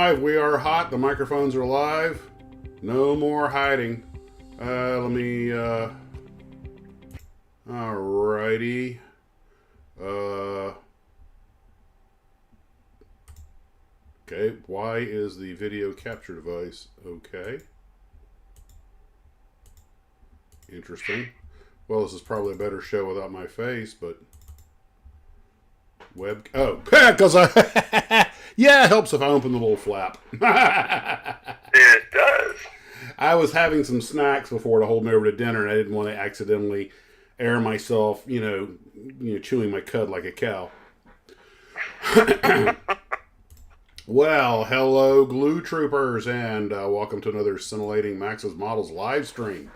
We are hot. The microphones are live. No more hiding. Let me. Alrighty. Okay. Why is the video capture device okay? Interesting. Well, this is probably a better show without my face, but web. Oh, because yeah, it helps if I open the little flap. It does. I was having some snacks before to hold me over to dinner, and I didn't want to accidentally air myself, chewing my cud like a cow. Well, hello, glue troopers, and welcome to another Scintillating Max's Models live stream.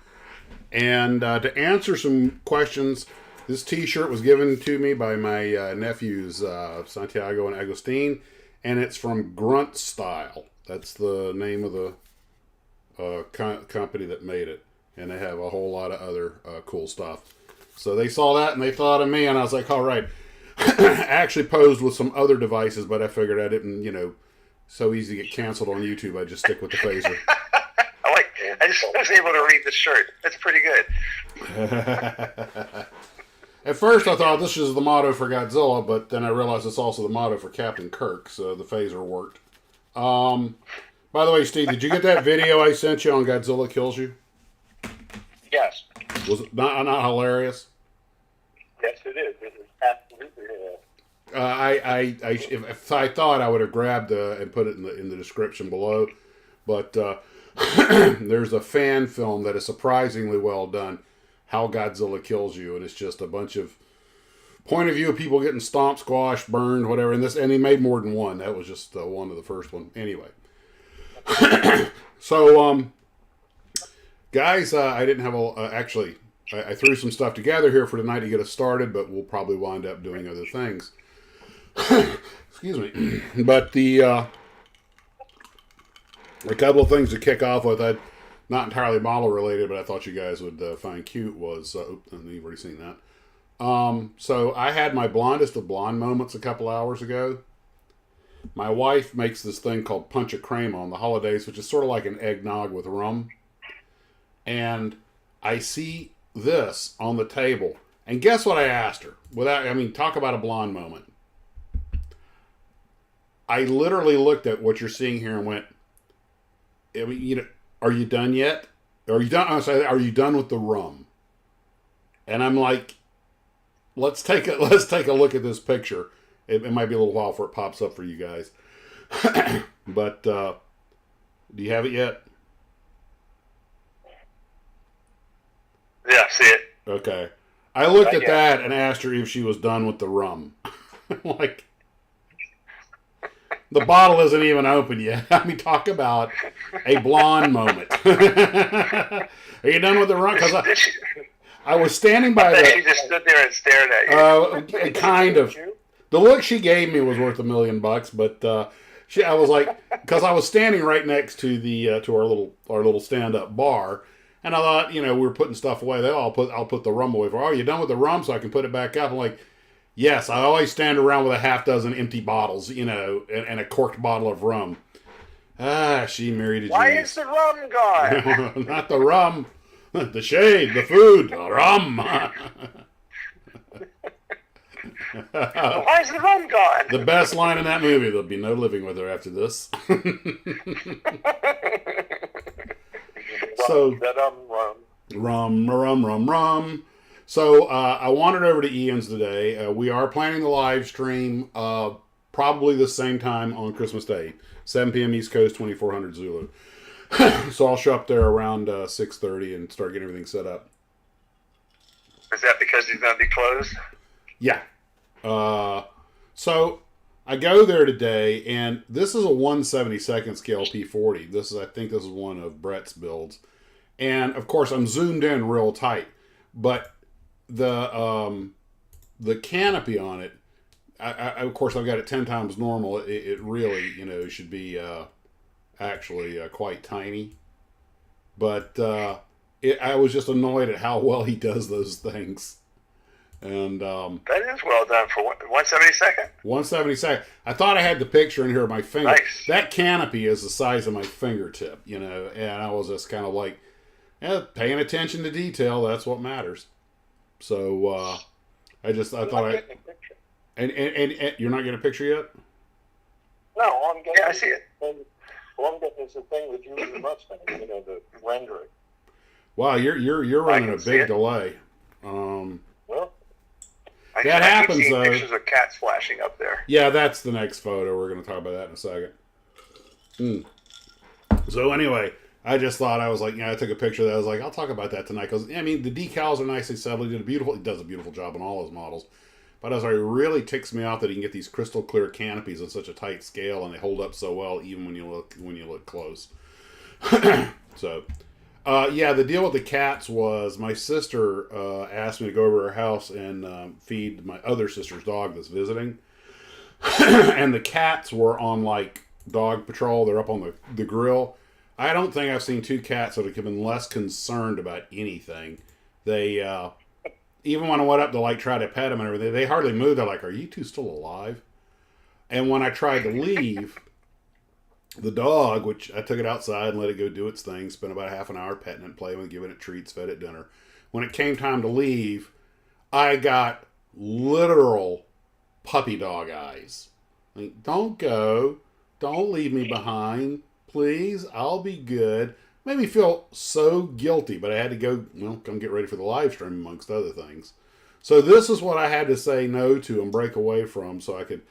And to answer some questions, this T-shirt was given to me by my nephews, Santiago and Agustin, and it's from Grunt Style. That's the name of the company that made it, and they have a whole lot of other cool stuff. So they saw that and they thought of me, and I was like, all right. I actually posed with some other devices, but I figured I didn't, so easy to get canceled on YouTube. I just stick with the phaser. I was able to read the shirt. That's pretty good. At first, I thought this is the motto for Godzilla, but then I realized it's also the motto for Captain Kirk, so the phaser worked. By the way, Steve, did you get that video I sent you on Godzilla Kills You? Yes. Was it not hilarious? Yes, it is. It is absolutely if I thought I would have grabbed and put it in the description below, but there's a fan film that is surprisingly well done, How Godzilla Kills You, and it's just a bunch of point of view of people getting stomped, squashed, burned, whatever. And he made more than one. That was just one of the first one. Anyway, so guys, I didn't have actually. I threw some stuff together here for tonight to get us started, but we'll probably wind up doing other things. Excuse me. But a couple of things to kick off with, not entirely model related, but I thought you guys would find cute was, you've already seen that. So I had my blondest of blonde moments a couple hours ago. My wife makes this thing called Punch a Crema on the holidays, which is sort of like an eggnog with rum. And I see this on the table. And guess what I asked her? Talk about a blonde moment. I literally looked at what you're seeing here and went, are you done yet? Are you done? Are you done with the rum? And I'm like, let's take a look at this picture. It might be a little while before it pops up for you guys. But do you have it yet? Yeah, I see it. Okay. I looked at that and asked her if she was done with the rum. Like, the bottle isn't even open yet. Talk about a blonde moment. Are you done with the rum? Because I was standing by she just stood there and stared at you. Kind of. The look she gave me was worth $1 million, but I was like, because I was standing right next to the to our little stand-up bar, and I thought, we were putting stuff away. I'll put the rum away for. Oh, you done with the rum? So I can put it back up. I'm like, yes. I always stand around with a half dozen empty bottles, and a corked bottle of rum. She married a Why genius. is the rum gone? Not the rum, the shade, the food, the rum. Why is the rum gone? The best line in that movie. There'll be no living with her after this. So rum. So I wandered over to Ian's today. We are planning the live stream probably the same time on Christmas Day, 7 p.m. East Coast, 2400 Zulu. So I'll show up there around 6:30 and start getting everything set up. Is that because he's going to be closed? Yeah. So I go there today, and this is a 1/72nd scale P40. I think this is one of Brett's builds. And of course I'm zoomed in real tight, but the canopy on it, of course I've got it 10 times normal. It really, should be, actually quite tiny, but, I was just annoyed at how well he does those things. And that is well done for 1/72nd. 1/72. I thought I had the picture in here of my finger. Nice. That canopy is the size of my fingertip, you know, and I was just kind of like, yeah, paying attention to detail. That's what matters. So I thought I. And you're not getting a picture yet? No, I'm getting. Yeah, I see it. Well, I'm getting is the thing with you and the Mustang, you know, the rendering. Wow, you're running a big it. delay. Well, That happens, I keep seeing though. pictures of cats flashing up there. Yeah, that's the next photo. We're going to talk about that in a second. So anyway, I just thought, I was like, I took a picture of that. I was like, I'll talk about that tonight. Because, I mean, the decals are nicely settled. He does a beautiful job on all his models. But I was like, it really ticks me off that he can get these crystal clear canopies on such a tight scale, and they hold up so well even when you look close. So, yeah, the deal with the cats was my sister asked me to go over to her house and feed my other sister's dog that's visiting. And the cats were on, like, dog patrol. They're up on the grill. I don't think I've seen two cats that have been less concerned about anything. They, even when I went up to, like, try to pet them and everything, they hardly moved. They're like, are you two still alive? And when I tried to leave, the dog, which I took it outside and let it go do its thing, spent about half an hour petting it, playing with it, giving it treats, fed it dinner. When it came time to leave, I got literal puppy dog eyes. Like, don't go. Don't leave me behind. Please, I'll be good. Made me feel so guilty, but I had to go, come get ready for the live stream amongst other things. So this is what I had to say no to and break away from so I could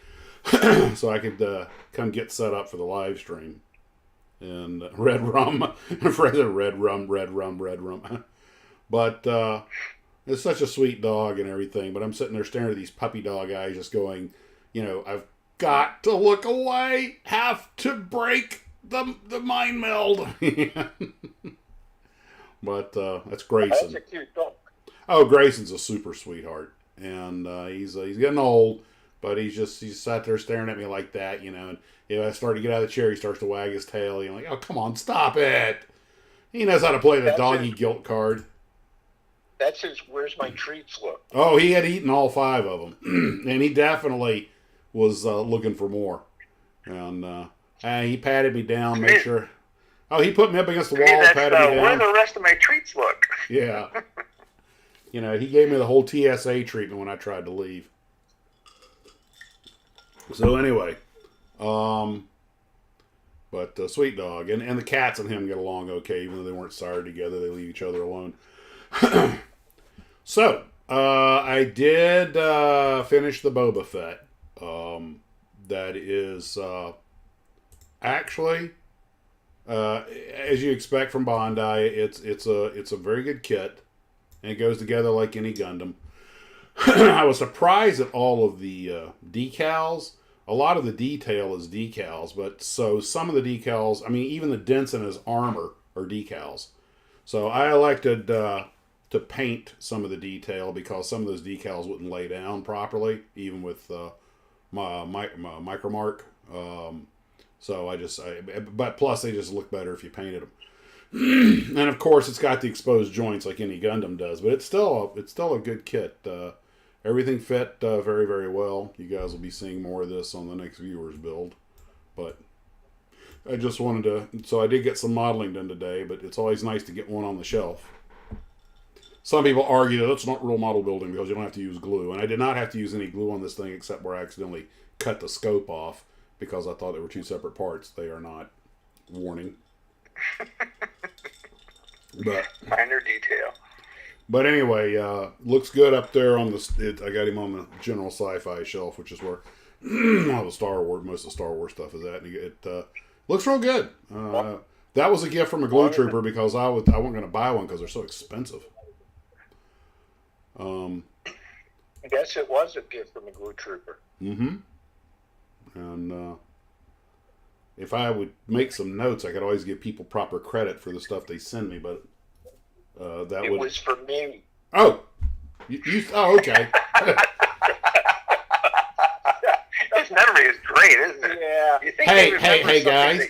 come get set up for the live stream. And red rum. red rum. But it's such a sweet dog and everything. But I'm sitting there staring at these puppy dog eyes just going, I've got to look away. Have to break the mind meld. But that's Grayson. that's a cute dog. Oh, Grayson's a super sweetheart. And he's getting old. But he's sat there staring at me like that, and I start to get out of the chair, he starts to wag his tail. Like, oh, come on, stop it. He knows how to play the doggy guilt card. That's his where's my treats look. Oh, he had eaten all 5 of them. And he definitely was looking for more. And he patted me down, make sure. Oh, he put me up against the wall, patted me down. Where the rest of my treats look? Yeah. He gave me the whole TSA treatment when I tried to leave. So anyway, but sweet dog, and the cats and him get along okay, even though they weren't sired together. They leave each other alone. So I did finish the Boba Fett. That is actually, as you expect from Bondi, it's a very good kit, and it goes together like any Gundam. I was surprised at all of the decals. A lot of the detail is decals, but so some of the decals, even the dents in his armor are decals. So I elected to paint some of the detail because some of those decals wouldn't lay down properly, even with my micromark. But plus they just look better if you painted them. And of course, it's got the exposed joints like any Gundam does, but it's still a good kit. Everything fit very, very well. You guys will be seeing more of this on the next viewer's build. But I just wanted to... So I did get some modeling done today, but it's always nice to get one on the shelf. Some people argue that it's not real model building because you don't have to use glue. And I did not have to use any glue on this thing except where I accidentally cut the scope off because I thought they were 2 separate parts. They are not. Warning. But minor detail. But anyway, looks good up there on I got him on the general sci-fi shelf, which is where all the Star Wars, most of the Star Wars stuff is at. And it looks real good. That was a gift from a glue trooper because I wasn't going to buy one because they're so expensive. I guess it was a gift from a glue trooper. Mm-hmm. And if I would make some notes, I could always give people proper credit for the stuff they send me, but it was for me. Oh, oh, okay. His memory is great, isn't it? Yeah. You think Hey, guys.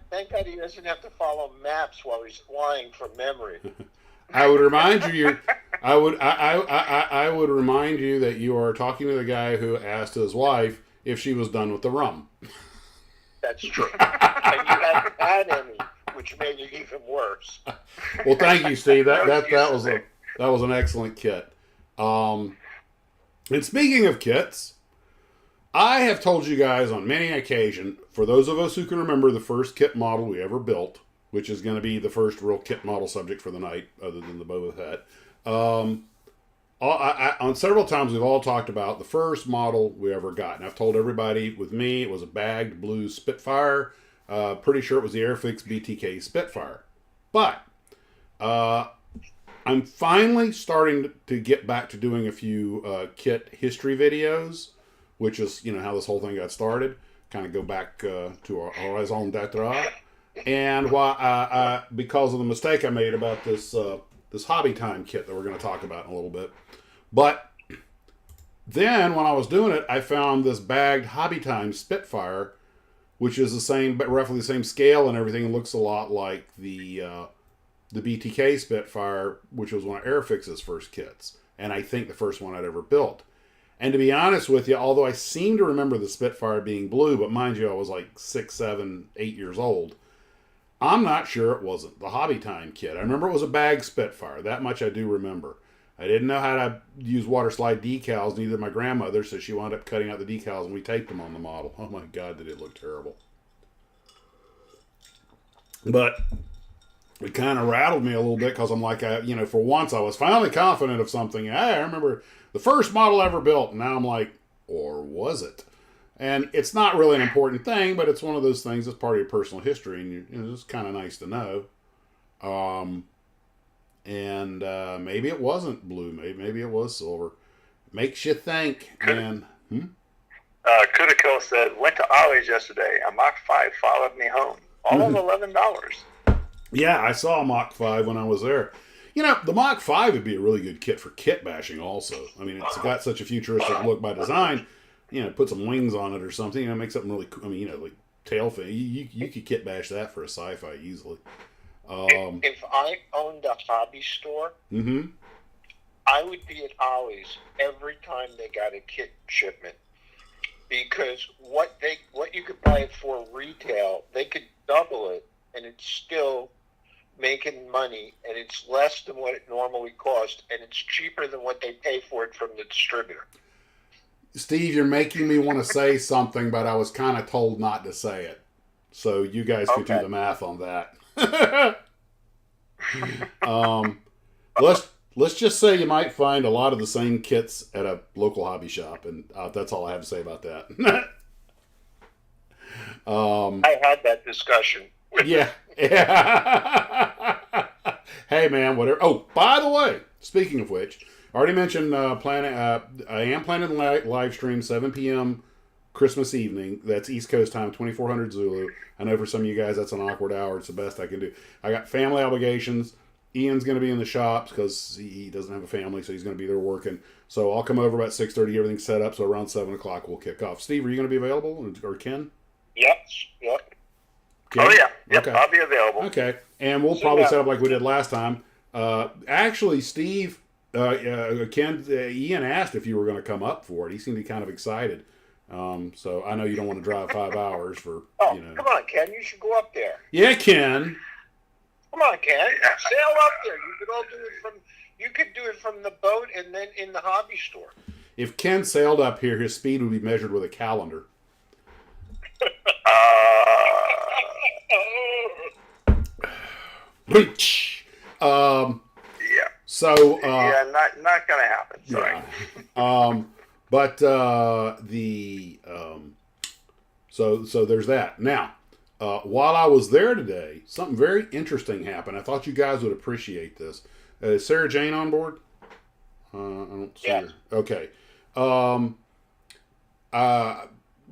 Thank God he doesn't have to follow maps while he's flying from memory. I would remind you, I would remind you that you are talking to the guy who asked his wife if she was done with the rum. That's true. And you haven't had any, which made it even worse. Well, thank you, Steve. That was excuses. that was an excellent kit. And speaking of kits, I have told you guys on many occasions, for those of us who can remember the first kit model we ever built, which is going to be the first real kit model subject for the night, other than the Boba Fett. On several times we've all talked about the first model we ever got. And I've told everybody, with me, it was a bagged blue Spitfire. Pretty sure it was the Airfix BTK Spitfire. But I'm finally starting to get back to doing a few kit history videos, which is, how this whole thing got started. Kind of go back to our raison d'etre. And why, because of the mistake I made about this Hobby Time kit that we're going to talk about in a little bit. But then when I was doing it, I found this bagged Hobby Time Spitfire, which is the same, but roughly the same scale and everything. It looks a lot like the BTK Spitfire, which was one of Airfix's first kits, and I think the first one I'd ever built. And to be honest with you, although I seem to remember the Spitfire being blue, but mind you, I was like 6, 7, 8 years old, I'm not sure it wasn't the Hobby Time kit. I remember it was a bag Spitfire. That much I do remember. I didn't know how to use water slide decals, neither my grandmother, so she wound up cutting out the decals and we taped them on the model. Oh my God, did it look terrible. But it kind of rattled me a little bit because I'm like, for once I was finally confident of something. Hey, I remember the first model ever built. And now I'm like, or was it? And it's not really an important thing, but it's one of those things that's part of your personal history, and it's kind of nice to know. Maybe it wasn't blue. Maybe it was silver. Makes you think, man. Kudiko said, went to Ollie's yesterday. A Mach 5 followed me home. All of $11. Yeah, I saw a Mach 5 when I was there. The Mach 5 would be a really good kit for kit bashing also. I mean, it's got such a futuristic look by design. Put some wings on it or something. Make something really cool. I mean, like tail fin. You could kit bash that for a sci-fi easily. If I owned a hobby store, I would be at Ollie's every time they got a kit shipment, because what you could buy it for retail, they could double it, and it's still making money, and it's less than what it normally costs, and it's cheaper than what they pay for it from the distributor. Steve, you're making me want to say something, but I was kind of told not to say it. So you guys could do the math on that. Let's just say you might find a lot of the same kits at a local hobby shop, and that's all I have to say about that. I had that discussion. Yeah. Hey, man, whatever. Oh, by the way, speaking of which, I already mentioned I am planning live stream 7 p.m. Christmas evening. That's East Coast time, 2400 Zulu. I know for some of you guys that's an awkward hour. It's the best I can do. I got family obligations. Ian's going to be in the shops because he doesn't have a family, so he's going to be there working. So I'll come over about 6:30, everything's set up, so around 7 o'clock we'll kick off. Steve, are you going to be available, or Ken? Yep. Ken? Oh, yeah. Yep, Okay. I'll be available. Okay, and we'll probably set up like we did last time. Actually, Steve, Ken, Ian asked if you were going to come up for it. He seemed to be kind of excited. So I know you don't want to drive 5 hours for, Come on, Ken. You should go up there. Yeah, Ken. Come on, Ken. Sail up there. You could do it from the boat and then in the hobby store. If Ken sailed up here, his speed would be measured with a calendar. Yeah. So not gonna happen. Sorry. Yeah. So there's that. Now, while I was there today, something very interesting happened. I thought you guys would appreciate this. Is Sarah Jane on board? I don't see her. Okay.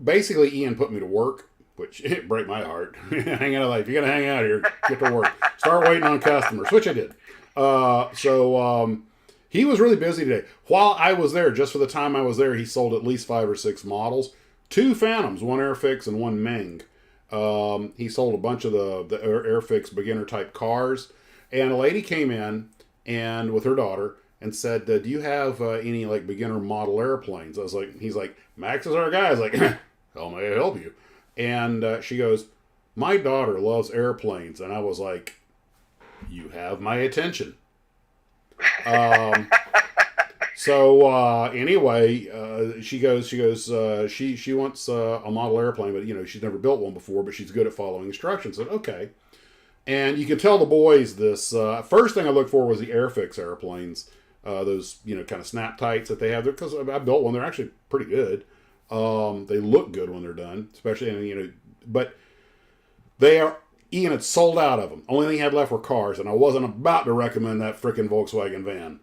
Basically, Ian put me to work, which it break my heart. Hang out, like, if you're gonna hang out here, get to work. Start waiting on customers, which I did. He was really busy today. While I was there, just for the time I was there, he sold at least 5 or 6 models. 2 Phantoms, 1 Airfix and 1 Meng. He sold a bunch of the Airfix beginner type cars. And a lady came in and with her daughter, and said, "Do you have any like beginner model airplanes?" I was like, "He's like, Max is our guy." I was like, "How may I help you?" And she goes, "My daughter loves airplanes," and I was like, "You have my attention." So anyway, she wants a model airplane, but she's never built one before, but she's good at following instructions. I said, okay. And you could tell the boys this. First thing I looked for was the Airfix airplanes, those kind of snap tights that they have there, because I built one. They're actually pretty good. They look good when they're done, especially but they are. Ian had sold out of them. Only thing he had left were cars, and I wasn't about to recommend that frickin' Volkswagen van.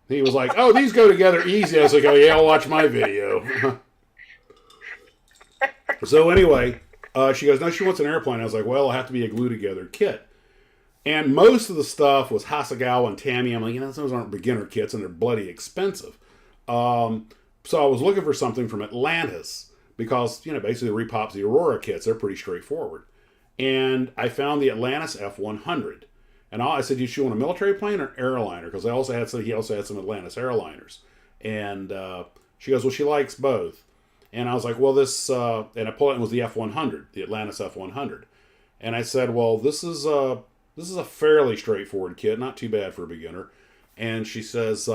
He was like, "Oh, these go together easy." I was like, "Oh yeah, I'll watch my video." So anyway, she goes, "No, she wants an airplane." I was like, "Well, it'll have to be a glue together kit." And most of the stuff was Hasegawa and Tamiya. I'm like, those aren't beginner kits, and they're bloody expensive. So I was looking for something from Atlantis because basically the Repops, the Aurora kits, they're pretty straightforward. And I found the Atlantis F100. And I said, "Do you want a military plane or airliner?" Because he also had some Atlantis airliners. And she goes, "Well, she likes both." And I was like, "Well, this," and I pulled it, and it was the F100, the Atlantis F100. And I said, "Well, this is a fairly straightforward kit, not too bad for a beginner." And she says,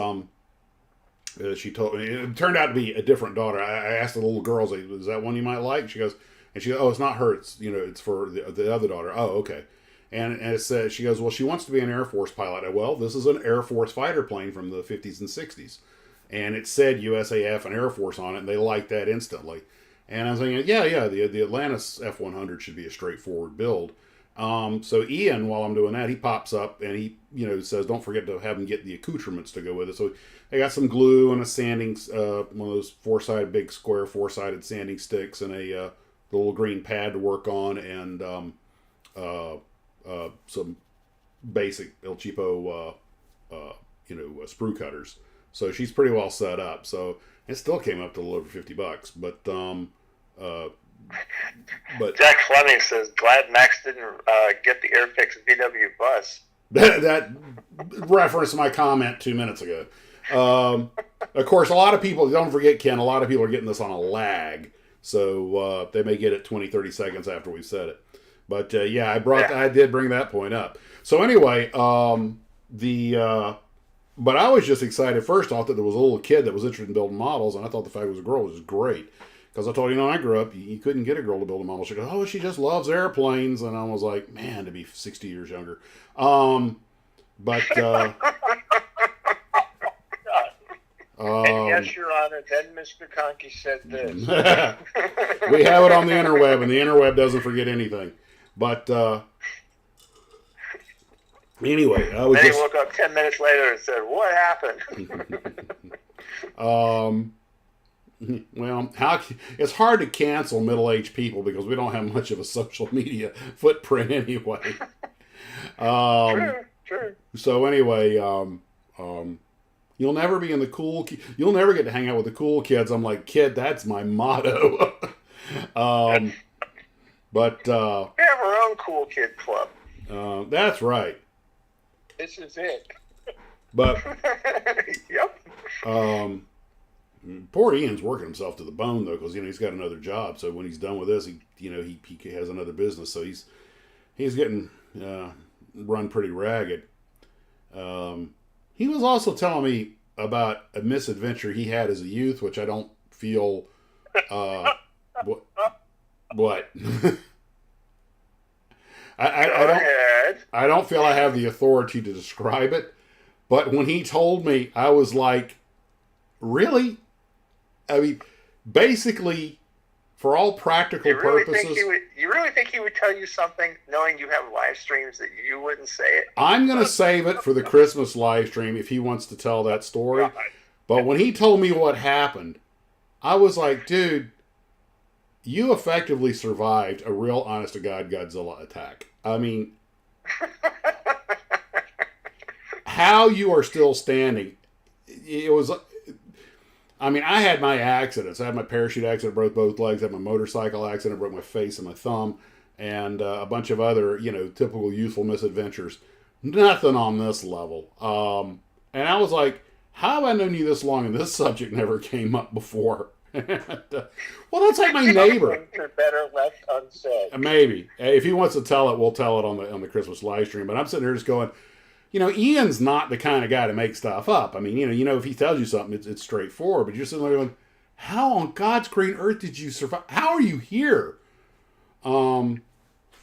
she told me, it turned out to be a different daughter. I asked the little girls, "Is that one you might like?" She goes, "Oh, it's not her. It's for the other daughter." "Oh, okay." And it says, she goes, "Well, she wants to be an Air Force pilot." Well, this is an Air Force fighter plane from the 50s and 60s. And it said USAF and Air Force on it, and they liked that instantly. And I was thinking, yeah, the Atlantis F100 should be a straightforward build. So Ian, while I'm doing that, he pops up and he, says, "Don't forget to have him get the accoutrements to go with it." So I got some glue and a sanding, one of those big square four-sided sanding sticks, and a little green pad to work on, and some basic El Cheapo, sprue cutters. So she's pretty well set up. So it still came up to a little over $50, but Jack Fleming says, "Glad Max didn't get the Airfix VW bus." That referenced my comment 2 minutes ago. Of course, a lot of people, don't forget, Ken, a lot of people are getting this on a lag. So they may get it 20, 30 seconds after we've said it. But I did bring that point up. So anyway, but I was just excited first off that there was a little kid that was interested in building models, and I thought the fact it was a girl was great. Because I told you, I grew up, you couldn't get a girl to build a model. She goes, "Oh, she just loves airplanes." And I was like, man, to be 60 years younger. But and yes, Your Honor, then Mr. Conkey said this. We have it on the interweb, and the interweb doesn't forget anything. But anyway, I was then he woke up 10 minutes later and said, "What happened?" Well, it's hard to cancel middle-aged people because we don't have much of a social media footprint anyway. True. So anyway, you'll never be in the cool. You'll never get to hang out with the cool kids. I'm like, kid, that's my motto. But We have our own cool kid club. That's right. This is it. But Yep. Poor Ian's working himself to the bone though, because he's got another job. So when he's done with this, he has another business. So he's getting run pretty ragged. He was also telling me about a misadventure he had as a youth, which I don't feel. What? I don't feel I have the authority to describe it, but when he told me, I was like, really? I mean, basically, for all practical purposes. You really think he would tell you something knowing you have live streams that you wouldn't say it? I'm going to save it for the Christmas live stream if he wants to tell that story. Right. But when he told me what happened, I was like, dude, you effectively survived a real honest-to-God Godzilla attack. I mean, how you are still standing, it was... I mean, I had my accidents. I had my parachute accident, broke both legs. I had my motorcycle accident, broke my face and my thumb, and a bunch of other, typical youthful misadventures. Nothing on this level. And I was like, how have I known you this long and this subject never came up before? Well, that's like my neighbor. Things are better left unsaid. Maybe. If he wants to tell it, we'll tell it on the Christmas live stream. But I'm sitting here just going, Ian's not the kind of guy to make stuff up. I mean, if he tells you something, it's straightforward. But you're sitting there going, how on God's green earth did you survive? How are you here?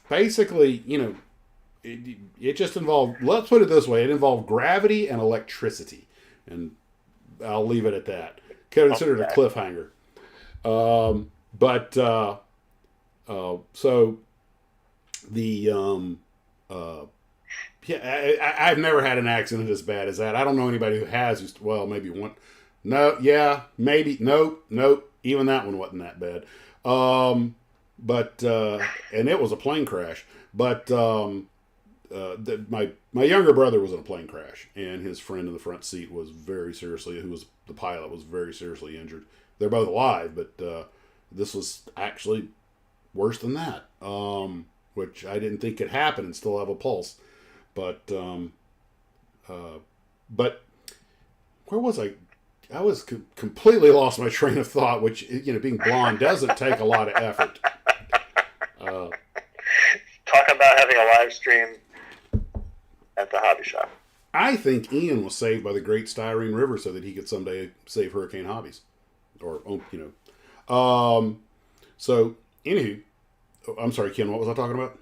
Basically, it just involved, let's put it this way, it involved gravity and electricity. And I'll leave it at that. Consider it a cliffhanger. So I've never had an accident as bad as that. I don't know anybody who has. Well, maybe one. No, yeah, maybe. Nope. Even that one wasn't that bad. And it was a plane crash. But my younger brother was in a plane crash, and his friend in the front seat was who was the pilot, was very seriously injured. They're both alive, but this was actually worse than that, which I didn't think could happen and still have a pulse. But where was I? I was completely lost my train of thought, which, being blonde doesn't take a lot of effort. Talking about having a live stream at the hobby shop. I think Ian was saved by the Great Styrene River so that he could someday save Hurricane Hobbies. So, anywho, I'm sorry, Ken, what was I talking about?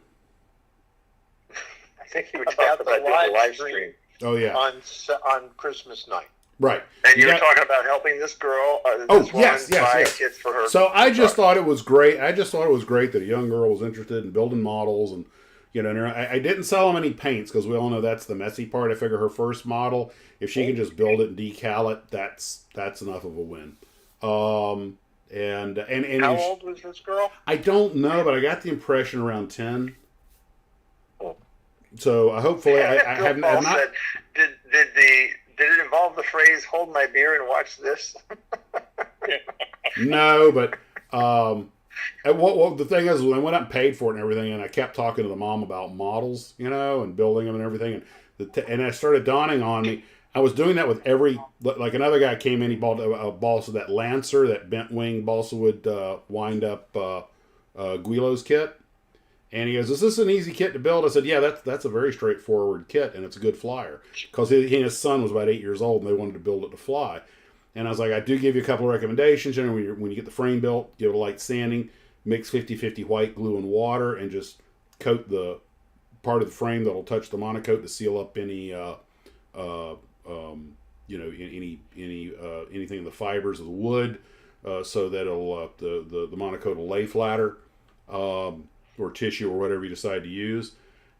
I think you were talking about doing a live stream. Oh, yeah. On Christmas night. Right. And you were talking about helping this girl, yes. kits for her. So I just thought it was great. I just thought it was great that a young girl was interested in building models. And, I didn't sell them any paints because we all know that's the messy part. I figure her first model, if she can just build it and decal it, that's enough of a win. And how old was this girl? I don't know, but I got the impression around 10. So hopefully I have not. Said, did it involve the phrase "hold my beer and watch this"? No, but the thing is, I went up and paid for it and everything, and I kept talking to the mom about models, and building them and everything, and it started dawning on me. I was doing that with like another guy came in, he bought a balsa, that Lancer, that bent wing balsa wood wind up Guilo's kit. And he goes, is this an easy kit to build? I said, yeah, that's a very straightforward kit, and it's a good flyer. Because he and his son was about 8 years old, and they wanted to build it to fly. And I was like, I do give you a couple of recommendations. When you get the frame built, give it a light sanding, mix 50-50 white glue and water, and just coat the part of the frame that'll touch the monocoat to seal up any anything in the fibers of the wood, so that the monocoat will lay flatter. Or tissue or whatever you decide to use.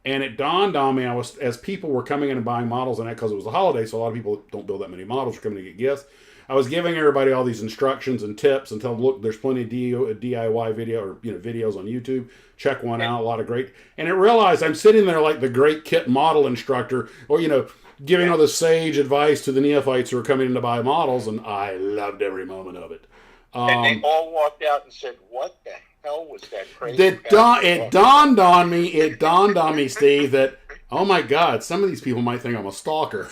And it dawned on me, as people were coming in and buying models, and that because it was a holiday, so a lot of people don't build that many models, are coming to get gifts. I was giving everybody all these instructions and tips and tell them, look, there's plenty of DIY video or videos on YouTube. Check one out, a lot of great. And I realized I'm sitting there like the great kit model instructor, or giving all the sage advice to the neophytes who are coming in to buy models, and I loved every moment of it. And they all walked out and said, "What the hell was that crazy?" It dawned on me, Steve, that, oh my God, some of these people might think I'm a stalker.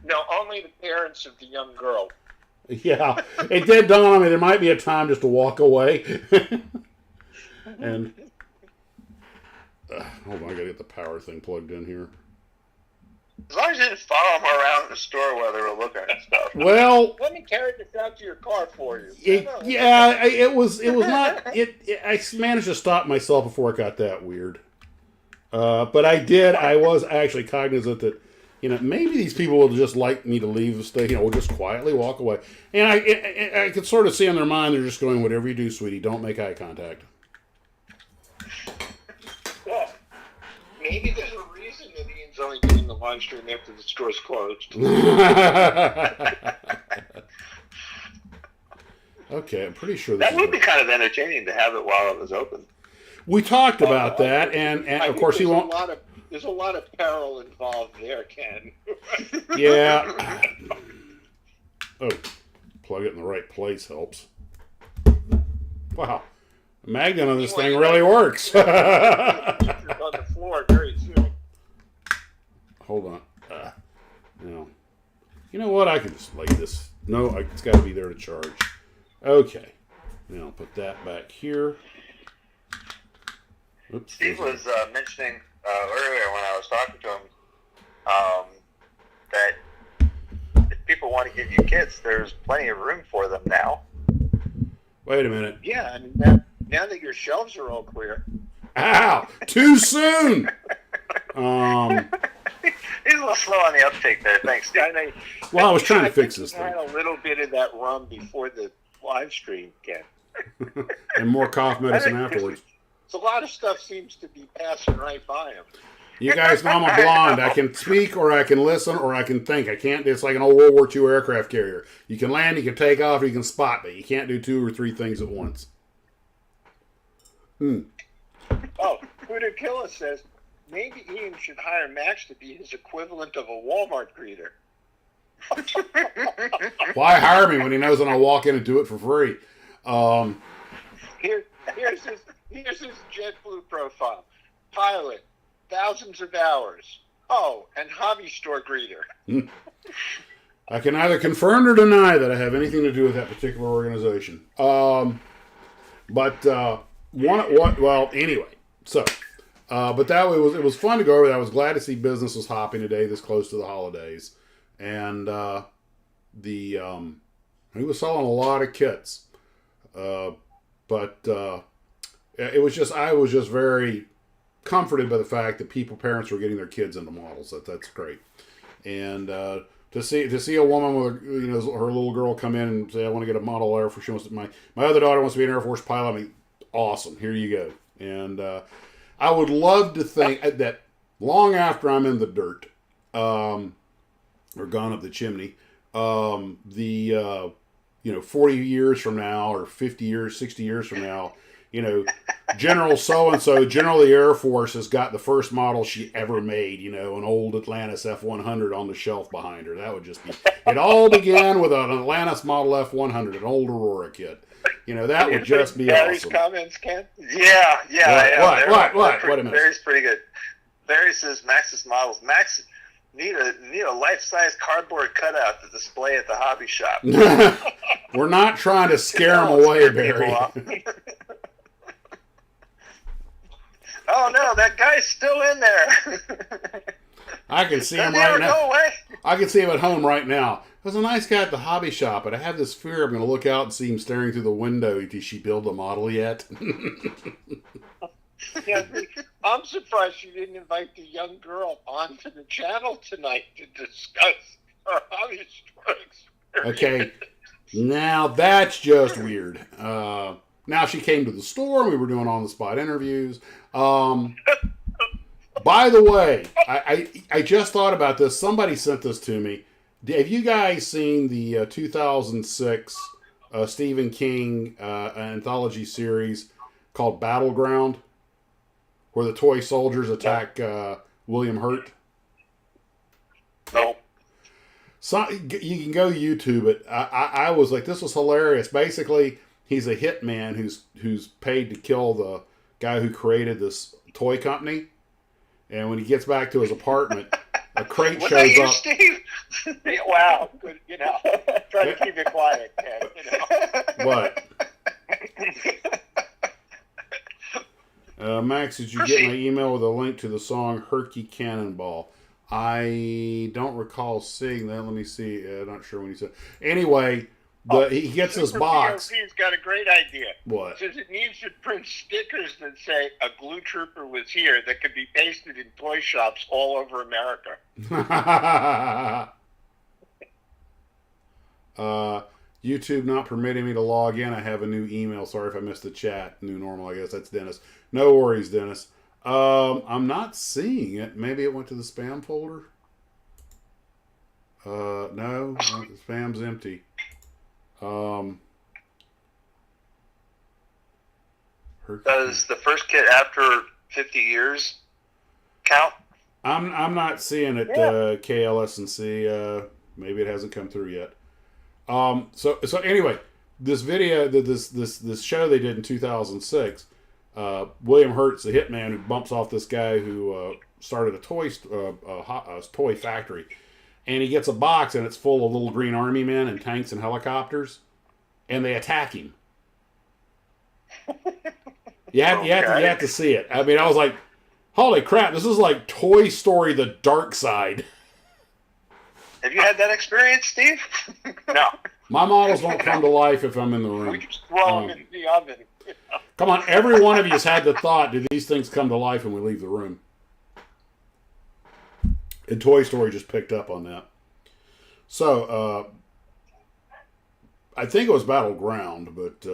No, only the parents of the young girl. Yeah, it did dawn on me there might be a time just to walk away. And hold on, I gotta get the power thing plugged in here. As long as you didn't follow them around the store while they were looking at stuff. Well, let me carry this out to your car for you. It was not. I managed to stop myself before it got that weird. But I did. I was actually cognizant that, maybe these people will just like me to leave the station. We'll just quietly walk away. And I could sort of see in their mind they're just going, whatever you do, sweetie, don't make eye contact. Well, maybe there's a reason that Ian's only doing the live stream after the store's closed. Okay, I'm pretty sure that would be kind of entertaining to have it while it was open. We talked about that, and of course he won't. There's a lot of peril involved there, Ken. Yeah. Oh, plug it in the right place helps. Wow, the magnet on this thing really works. On the floor very soon. hold on. No. You know what? I can just lay this. No, it's got to be there to charge. Okay. Now I'll put that back here. Oops. Steve was mentioning earlier when I was talking to him that if people want to give you kits, there's plenty of room for them now. Wait a minute. Yeah, and now that your shelves are all clear. Ow! Too soon! He's a little slow on the uptake there. Thanks, Steve. Well, I was trying to fix this I had thing. a little bit of that rum before the live stream, Ken. And more cough medicine afterwards. So a lot of stuff seems to be passing right by him. You guys know I'm a blonde. I can speak, or I can listen, or I can think. I can't. It's like an old World War II aircraft carrier. You can land, you can take off, you can spot, but you can't do 2 or 3 things at once. Oh, Huda Killa says maybe Ian should hire Max to be his equivalent of a Walmart greeter. Why hire me when he knows that I'll walk in and do it for free? Here's his JetBlue profile. Pilot, thousands of hours. Oh, and hobby store greeter. I can either confirm or deny that I have anything to do with that particular organization. Anyway. So, but it was fun to go over that. I was glad to see business was hopping today, this close to the holidays, and he was selling a lot of kits. But it was just, I was just very comforted by the fact that parents were getting their kids into models. That's great. And to see a woman with her little girl come in and say, I want to get a model Air Force. She wants to, my other daughter wants to be an Air Force pilot. I mean, awesome. Here you go. And I would love to think that long after I'm in the dirt, or gone up the chimney, 40 years from now, or 50 years, 60 years from now, General so-and-so, General of the Air Force, has got the first model she ever made, an old Atlantis F-100 on the shelf behind her. That would just be, it all began with an Atlantis Model F-100, an old Aurora kit. That would just be Barry's awesome. comments, Ken? Yeah. What a minute. Barry's pretty good. Barry says Max's models. Max need a life-size cardboard cutout to display at the hobby shop. We're not trying to scare them away, Barry. Oh no, that guy's still in there. I can see him Never right now. go away. I can see him at home right now. There's a nice guy at the hobby shop, but I have this fear I'm going to look out and see him staring through the window. Did she build a model yet? Yeah, I'm surprised she didn't invite the young girl onto the channel tonight to discuss her hobby store experience. Okay, now that's just weird. Now she came to the store and we were doing on-the-spot interviews. By the way, I just thought about this. Somebody sent this to me. Have you guys seen the 2006 Stephen King anthology series called Battleground, where the toy soldiers attack William Hurt? No. So, you can go YouTube it. I was like, this was hilarious. Basically, he's a hitman who's paid to kill the guy who created this toy company. And when he gets back to his apartment, a crate Was shows that you, up. Steve? Wow, good, try to keep it quiet, Ken, What? Max, did you get my email with a link to the song Herky Cannonball? I don't recall seeing that. Let me see. Not sure when he said. Anyway, he gets this box. POC's got a great idea. What? Says it needs to print stickers that say a glue trooper was here that could be pasted in toy shops all over America. YouTube not permitting me to log in. I have a new email. Sorry if I missed the chat. New normal, I guess. That's Dennis. No worries, Dennis. I'm not seeing it. Maybe it went to the spam folder. No, the spam's empty. Does the first kit after 50 years count? I'm not seeing it. KLS&C. Maybe it hasn't come through yet. So anyway, this video, this show they did in 2006. William Hurt's the hitman who bumps off this guy who started a toy factory, and he gets a box and it's full of little green army men and tanks and helicopters, and they attack him. You have to see it. I mean, I was like, holy crap, this is like Toy Story: The Dark Side. Have you had that experience, Steve? No. My models don't come to life if I'm in the room. We just throw them in the oven. Come on, every one of you has had the thought, do these things come to life when we leave the room? And Toy Story just picked up on that. So, I think it was Battleground, but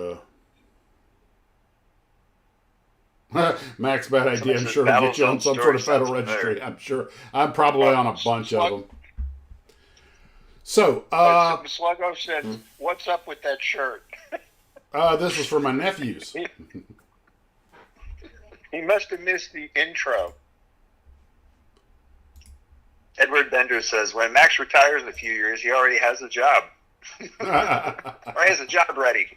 Max, bad idea. I'm sure to get you on some sort of federal registry. I'm sure. I'm probably on a bunch of them. So, Sluggo said, "What's up with that shirt?" This is for my nephews. He must have missed the intro. Edward Bender says, when Max retires in a few years, he already has a job. Or he has a job ready.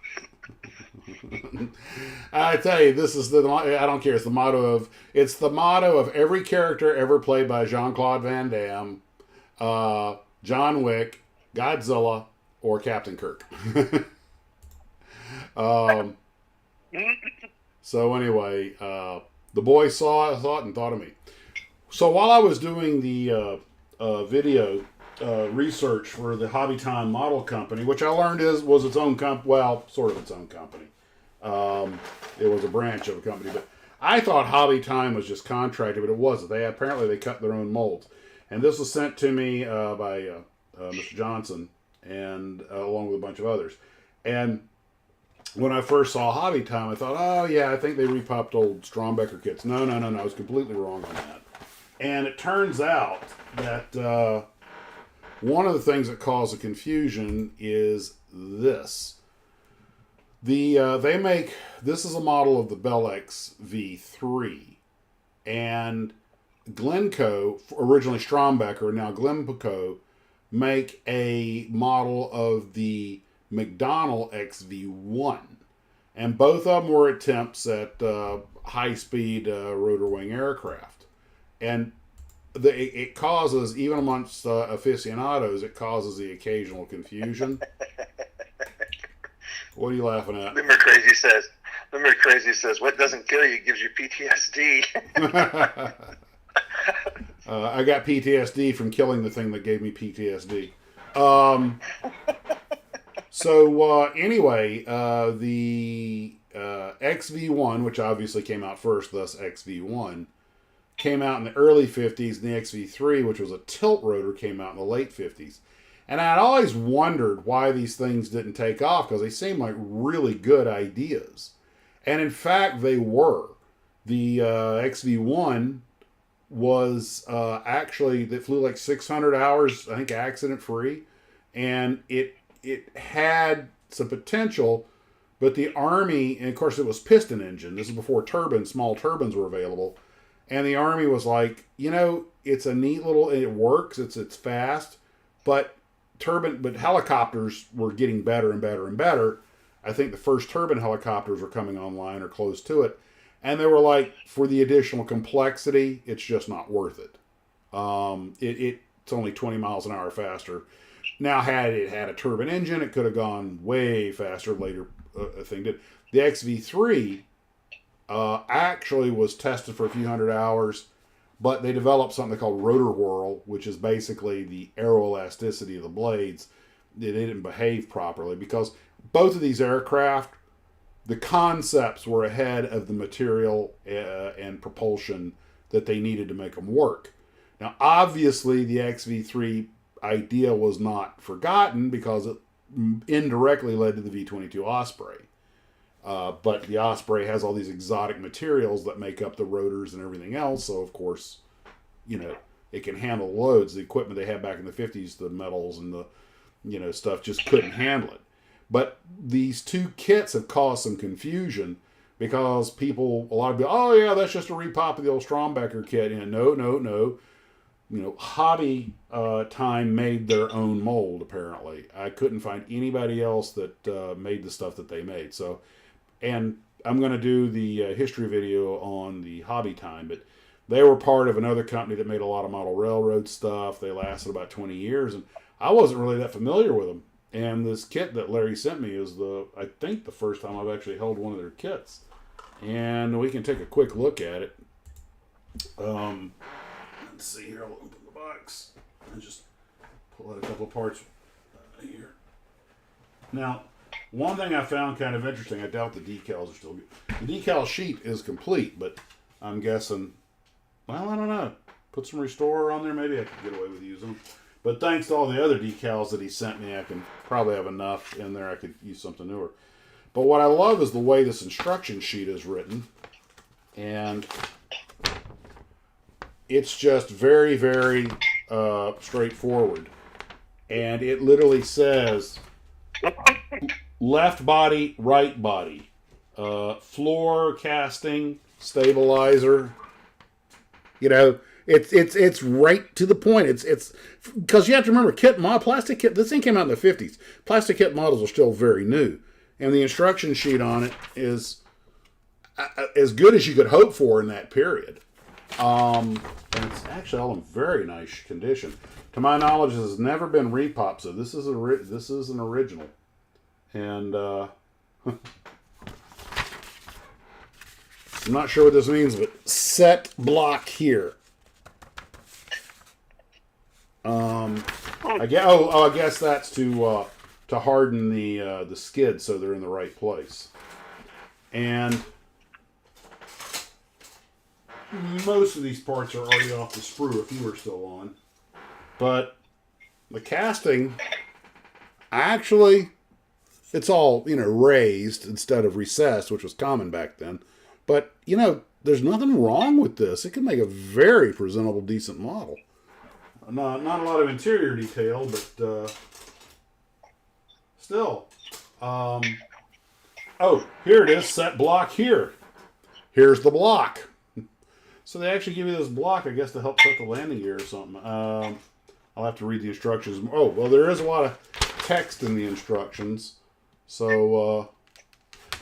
I tell you, this is I don't care. It's the motto of every character ever played by Jean-Claude Van Damme, John Wick, Godzilla, or Captain Kirk. So anyway, the boys saw it and thought of me. So while I was doing the video research for the Hobby Time Model Company, which I learned was its own sort of its own company. It was a branch of a company, but I thought Hobby Time was just contracted, but it wasn't. Apparently they cut their own molds, and this was sent to me by Mr. Johnson and along with a bunch of others. And when I first saw Hobby Time, I thought, oh yeah, I think they repopped old Strombecker kits. No, I was completely wrong on that. And it turns out that one of the things that caused the confusion is this. This is a model of the Bell XV3, and Glencoe, originally Strombecker, now Glencoe, make a model of the McDonnell XV1, and both of them were attempts at high-speed rotor wing aircraft, and it causes, even amongst aficionados, it causes the occasional confusion. What are you laughing at? Limerick Crazy says, what doesn't kill you gives you PTSD. I got PTSD from killing the thing that gave me PTSD. Anyway, the XV1, which obviously came out first, thus XV1, came out in the early 50s, and the XV3, which was a tilt rotor, came out in the late 50s. And I'd always wondered why these things didn't take off, because they seemed like really good ideas. And in fact, they were. The XV1 was actually, that flew like 600 hours, I think accident-free. And it had some potential, but the Army, and of course it was piston engine. This is before small turbines were available. And the Army was like, it's a neat little, it works, it's fast, but helicopters were getting better and better and better. I think the first turbine helicopters were coming online or close to it. And they were like, for the additional complexity, it's just not worth it. It's only 20 miles an hour faster. Now, had it had a turbine engine, it could have gone way faster later. Thing did. The XV3 actually was tested for a few hundred hours, but they developed something called rotor whirl, which is basically the aeroelasticity of the blades. They didn't behave properly because both of these aircraft, the concepts were ahead of the material and propulsion that they needed to make them work. Now, obviously, the XV3 idea was not forgotten because it indirectly led to the V-22 Osprey. But the Osprey has all these exotic materials that make up the rotors and everything else. So, of course, it can handle loads. The equipment they had back in the 50s, the metals and the, stuff just couldn't handle it. But these two kits have caused some confusion because a lot of people, oh yeah, that's just a repop of the old Strombecker kit. And no. Hobby Time made their own mold, apparently. I couldn't find anybody else that made the stuff that they made. So, and I'm going to do the history video on the Hobby Time, but they were part of another company that made a lot of model railroad stuff. They lasted about 20 years, and I wasn't really that familiar with them. And this kit that Larry sent me is I think the first time I've actually held one of their kits. And we can take a quick look at it. Let's see here. I'll open the box and just pull out a couple of parts here. Now, one thing I found kind of interesting, I doubt the decals are still good. The decal sheet is complete, but I'm guessing, well, I don't know. Put some restorer on there, maybe I could get away with using them. But thanks to all the other decals that he sent me, I can probably have enough in there. I could use something newer. But what I love is the way this instruction sheet is written. And it's just very, very straightforward. And it literally says left body, right body, floor casting, stabilizer. You know, it's right to the point. It's because you have to remember plastic kit. This thing came out in the 50s. Plastic kit models are still very new, and the instruction sheet on it is as good as you could hope for in that period. And it's actually all in very nice condition. To my knowledge, this has never been repop, so this is an original. And I'm not sure what this means, but set block here. I guess that's to harden the skid so they're in the right place. And most of these parts are already off the sprue if you were still on. But the casting, actually, it's all, raised instead of recessed, which was common back then. But, there's nothing wrong with this. It can make a very presentable, decent model. Not a lot of interior detail, but still. Here it is, set block here. Here's the block. So they actually give you this block, I guess, to help set the landing gear or something. I'll have to read the instructions. Oh, well, there is a lot of text in the instructions. So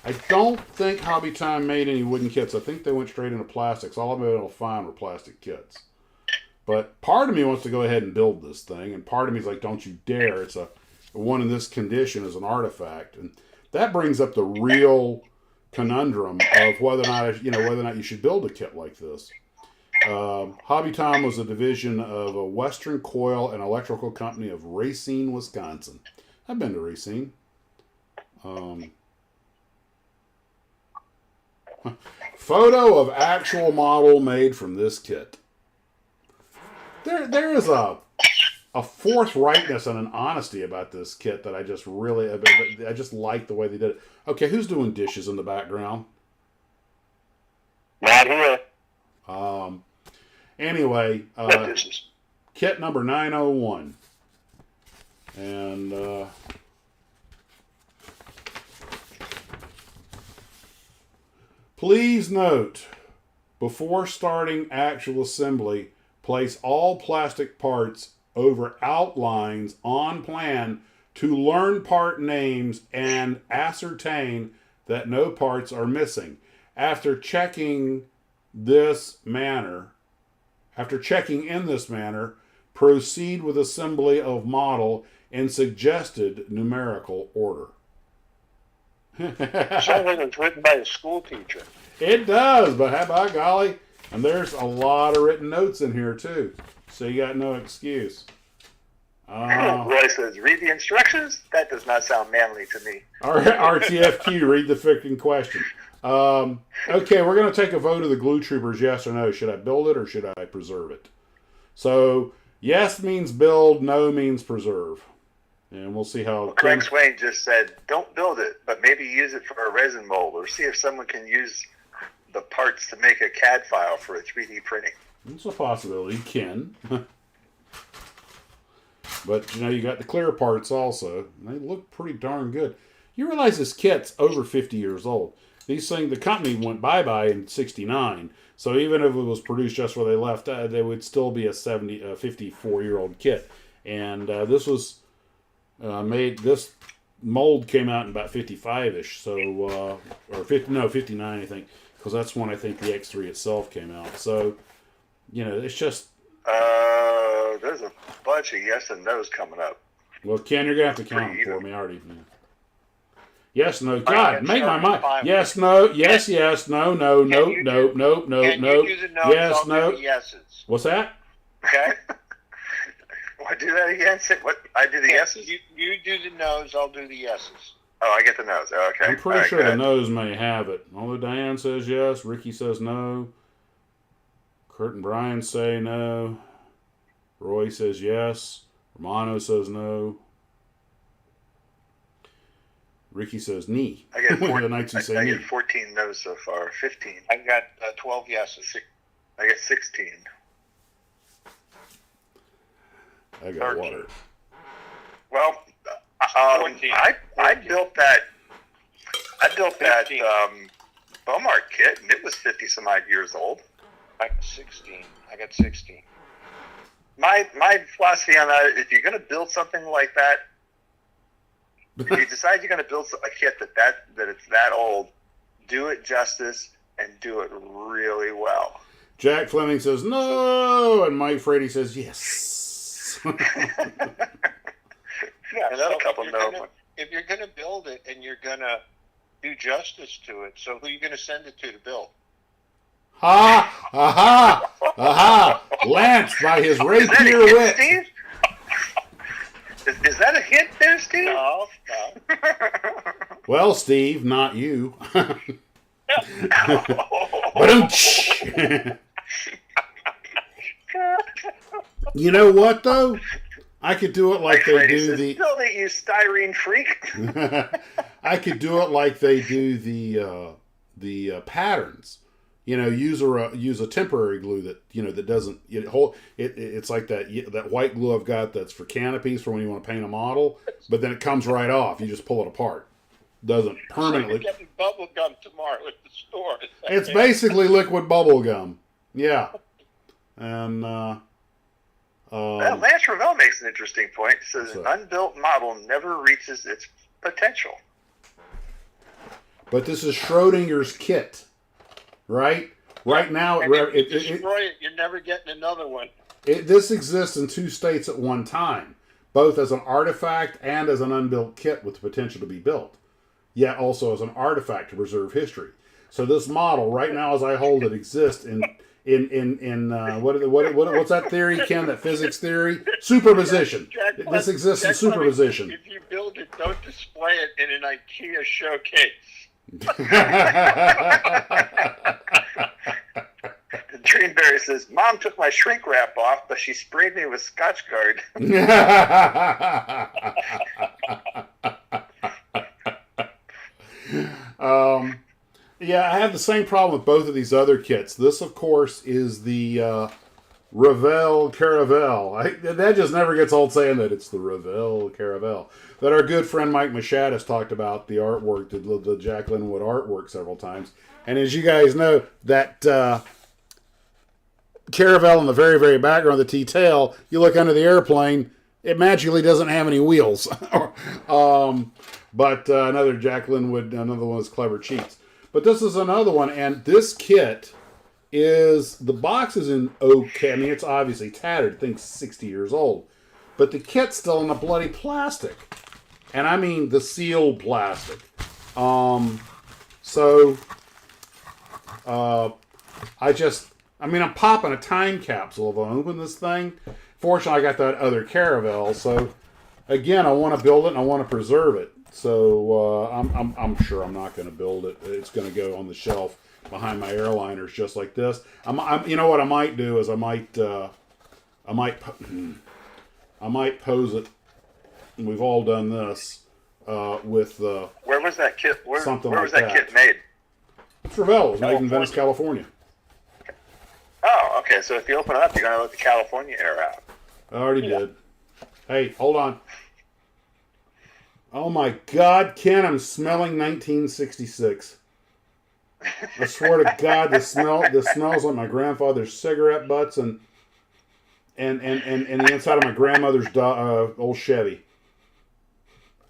I don't think Hobby Time made any wooden kits. I think they went straight into plastics. All I've been able to find were plastic kits. But part of me wants to go ahead and build this thing, and part of me is like, don't you dare. It's one in this condition is an artifact. And that brings up the real conundrum of whether or not you should build a kit like this. Hobby Tom was a division of a Western Coil and Electrical Company of Racine, Wisconsin. I've been to Racine. Photo of actual model made from this kit. There is a forthrightness and an honesty about this kit that I just like the way they did it. Okay, who's doing dishes in the background? Not here. Anyway, kit number 901. And please note, before starting actual assembly, place all plastic parts over outlines on plan to learn part names and ascertain that no parts are missing. After checking in this manner, proceed with assembly of model in suggested numerical order. Sounds like it's written by a school teacher. It does, but by golly, and there's a lot of written notes in here too, so you got no excuse. Roy says, read the instructions? That does not sound manly to me. RTFQ, read the freaking question. Okay, we're going to take a vote of the Glue Troopers, yes or no. Should I build it or should I preserve it? So, yes means build, no means preserve. And we'll see how... Well, Craig Swain just said, don't build it, but maybe use it for a resin mold or see if someone can use the parts to make a CAD file for a 3D printing. It's a possibility. You can. But, you got the clear parts also. And they look pretty darn good. You realize this kit's over 50 years old. These things, the company went bye-bye in 69. So even if it was produced just where they left, they would still be a 54-year-old kit. And this was made, this mold came out in about 55-ish. So, or 59, I think. Because that's when I think the X3 itself came out. So, It's just. There's a bunch of yes and no's coming up. Well, Ken, you're gonna have to count them for me. I already. Yes, no. God, make my mind. Yes, no. Yes, yes. No, no, no, no, no, no, no. Yes, no. Yeses. What's that? Okay. Want to do that again? Say what? I do the yeses. You do the no's. I'll do the yeses. Oh, I get the no's. Okay. I'm pretty sure the no's may have it. Although Diane says yes, Ricky says no. Kurt and Brian say no. Roy says yes. Romano says no. Ricky says knee. I get, I get 14 no's so far. 15. I got 12 yeses. I get 16. I got 13. water. Well, I built that. I built 15. That Beaumont kit, and it was 50 some odd years old. I got 16. My philosophy on that: if you're going to build something like that, if you decide you're going to build a kit that it's that old, do it justice and do it really well. Jack Fleming says no, and Mike Frady says yes. Yeah, another couple no. If you're going to build it and you're going to do justice to it, so who are you going to send it to build? Ha! Aha! Aha! Lance by his rapier wit. Steve? Is that a hint there, Steve? No. Well, Steve, not you. You know what, though? I could do it like they do the. Still, that you styrene freak. I could do it like they do the patterns. Use a temporary glue that that doesn't it's like that white glue I've got that's for canopies for when you want to paint a model, but then it comes right off. You just pull it apart. Doesn't permanently. So you're getting bubble gum tomorrow at the store. It's basically liquid bubble gum. Yeah, and Lance Ravel makes an interesting point. He says an unbuilt model never reaches its potential. But this is Schrodinger's kit. Right? Right now, if you destroy it, you're never getting another one. This exists in two states at one time, both as an artifact and as an unbuilt kit with the potential to be built, yet also as an artifact to preserve history. So this model, right now as I hold it, exists in what's that theory, Ken? That physics theory? Superposition. This exists in superposition. If you build it, don't display it in an IKEA showcase. Dreamberry says, Mom took my shrink wrap off, but she sprayed me with Scotch Guard. Yeah, I have the same problem with both of these other kits. This, of course, is the Ravel Caravel. That just never gets old saying that. It's the Ravel Caravel. That our good friend Mike Mishat has talked about the artwork, the Jack Linwood artwork several times. And as you guys know, that Caravel in the very, very background of the T-tail, you look under the airplane, it magically doesn't have any wheels. But another Jack Linwood, another one of his clever cheats. But this is another one, and this kit the box is in okay. I mean, it's obviously tattered. I think 60 years old. But the kit's still in the bloody plastic. And I mean the sealed plastic. I'm popping a time capsule if I open this thing. Fortunately, I got that other Caravel. So, again, I want to build it and I want to preserve it. So, I'm sure I'm not going to build it. It's going to go on the shelf behind my airliners just like this. You know what I might do is I might pose it. And we've all done this with where was that kit? Where was that kit made? It's Ravel. It was made in Venice, California. Oh, okay. So if you open it up, you're going to let the California air out. I already did. Hey, hold on. Oh my God, Ken! I'm smelling 1966. I swear to God, this smells like my grandfather's cigarette butts and the inside of my grandmother's old Chevy.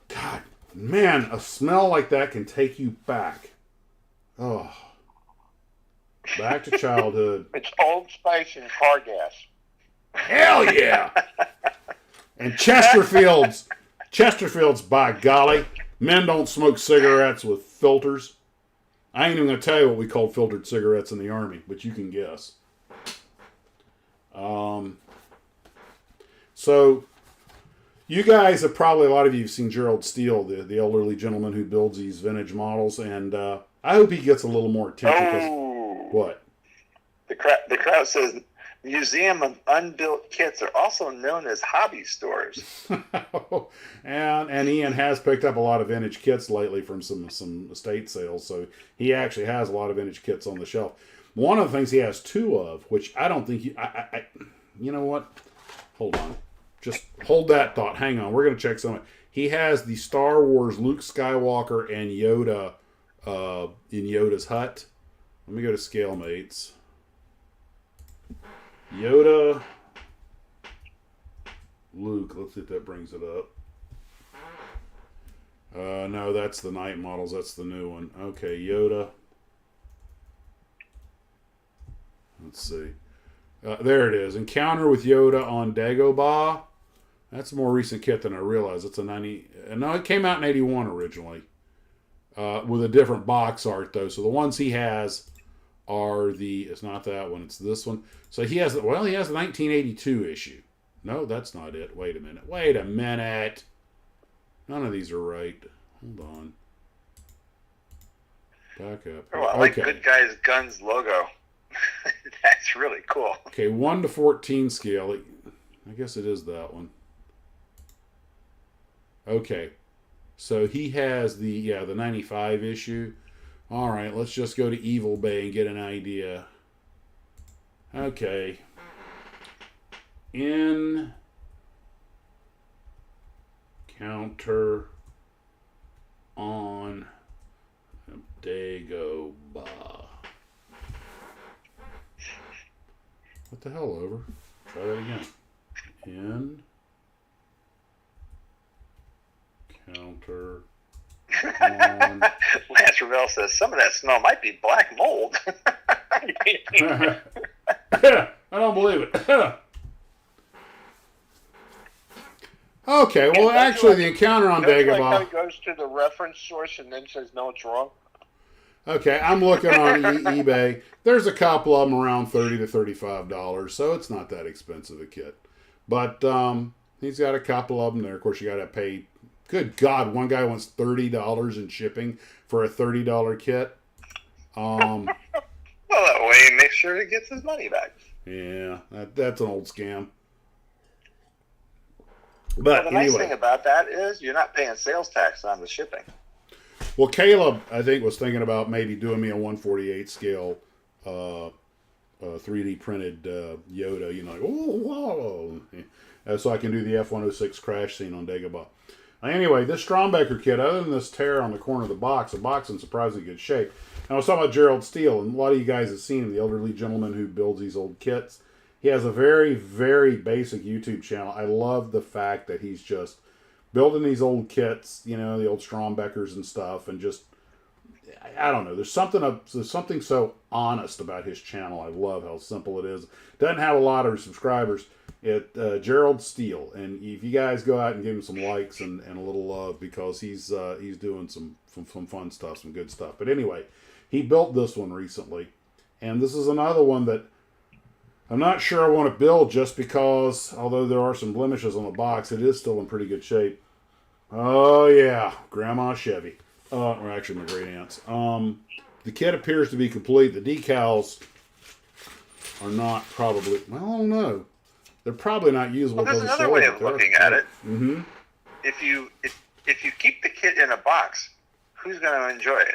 God, man, a smell like that can take you back. Oh. Back to childhood. It's Old Spice and car gas. Hell yeah! And Chesterfields, by golly, men don't smoke cigarettes with filters. I ain't even going to tell you what we called filtered cigarettes in the Army, but you can guess. So, you guys have probably, a lot of you have seen Gerald Steele, the elderly gentleman who builds these vintage models, and I hope he gets a little more attention. What? The crowd says, Museum of Unbuilt Kits are also known as hobby stores. and Ian has picked up a lot of vintage kits lately from some estate sales, so he actually has a lot of vintage kits on the shelf. One of the things he has two of, which I don't think you know what? Hold on. Just hold that thought. Hang on. We're going to check something. He has the Star Wars Luke Skywalker and Yoda in Yoda's hut. Let me go to Scalemates. Yoda, Luke. Let's see if that brings it up. No, that's the night models. That's the new one. Okay, Yoda. Let's see. There it is. Encounter with Yoda on Dagobah. That's a more recent kit than I realized. It's a 90... No, it came out in 81 originally. With a different box art, though. So the ones he has are the... It's not that one. It's this one. So he has... Well, he has the 1982 issue. No, that's not it. Wait a minute. None of these are right. Hold on. Back up. Oh, I like Good Guys Guns logo. That's really cool. Okay, 1 to 14 scale. I guess it is that one. Okay. So he has the 95 issue. All right, let's just go to Evil Bay and get an idea. Okay. Encounter on Dagobah. What the hell, over? Try that again. Encounter on... Lance Ravel says some of that smell might be black mold. I don't believe it. Okay, well, actually, the encounter on Dagobah... Like how he goes to the reference source and then says, no, it's wrong? Okay, I'm looking on eBay. There's a couple of them around $30 to $35, so it's not that expensive a kit. But he's got a couple of them there. Of course, you got to pay... Good God, one guy wants $30 in shipping for a $30 kit. Well, that way he makes sure he gets his money back. Yeah, that's an old scam. But the nice thing about that is you're not paying sales tax on the shipping. Well, Caleb, I think, was thinking about maybe doing me a 1/48 scale 3D printed Yoda, like, oh, whoa, so I can do the F-106 crash scene on Dagobah. Anyway, this Strombecker kit, other than this tear on the corner of the box in surprisingly good shape. And I was talking about Gerald Steele, and a lot of you guys have seen him, the elderly gentleman who builds these old kits. He has a very, very basic YouTube channel. I love the fact that he's just building these old kits, the old Strombeckers and stuff, and just, I don't know. There's something so honest about his channel. I love how simple it is. Doesn't have a lot of subscribers. Gerald Steele, and if you guys go out and give him some likes and a little love, because he's doing some fun stuff, some good stuff. But anyway, he built this one recently, and this is another one that I'm not sure I want to build, just because, although there are some blemishes on the box, it is still in pretty good shape. Oh yeah, Grandma Chevy. Or actually my great aunts. The kit appears to be complete. The decals are not probably, well, I don't know. They're probably not usable. Well, there's another way of looking at it. Mm-hmm. If you keep the kit in a box, who's going to enjoy it?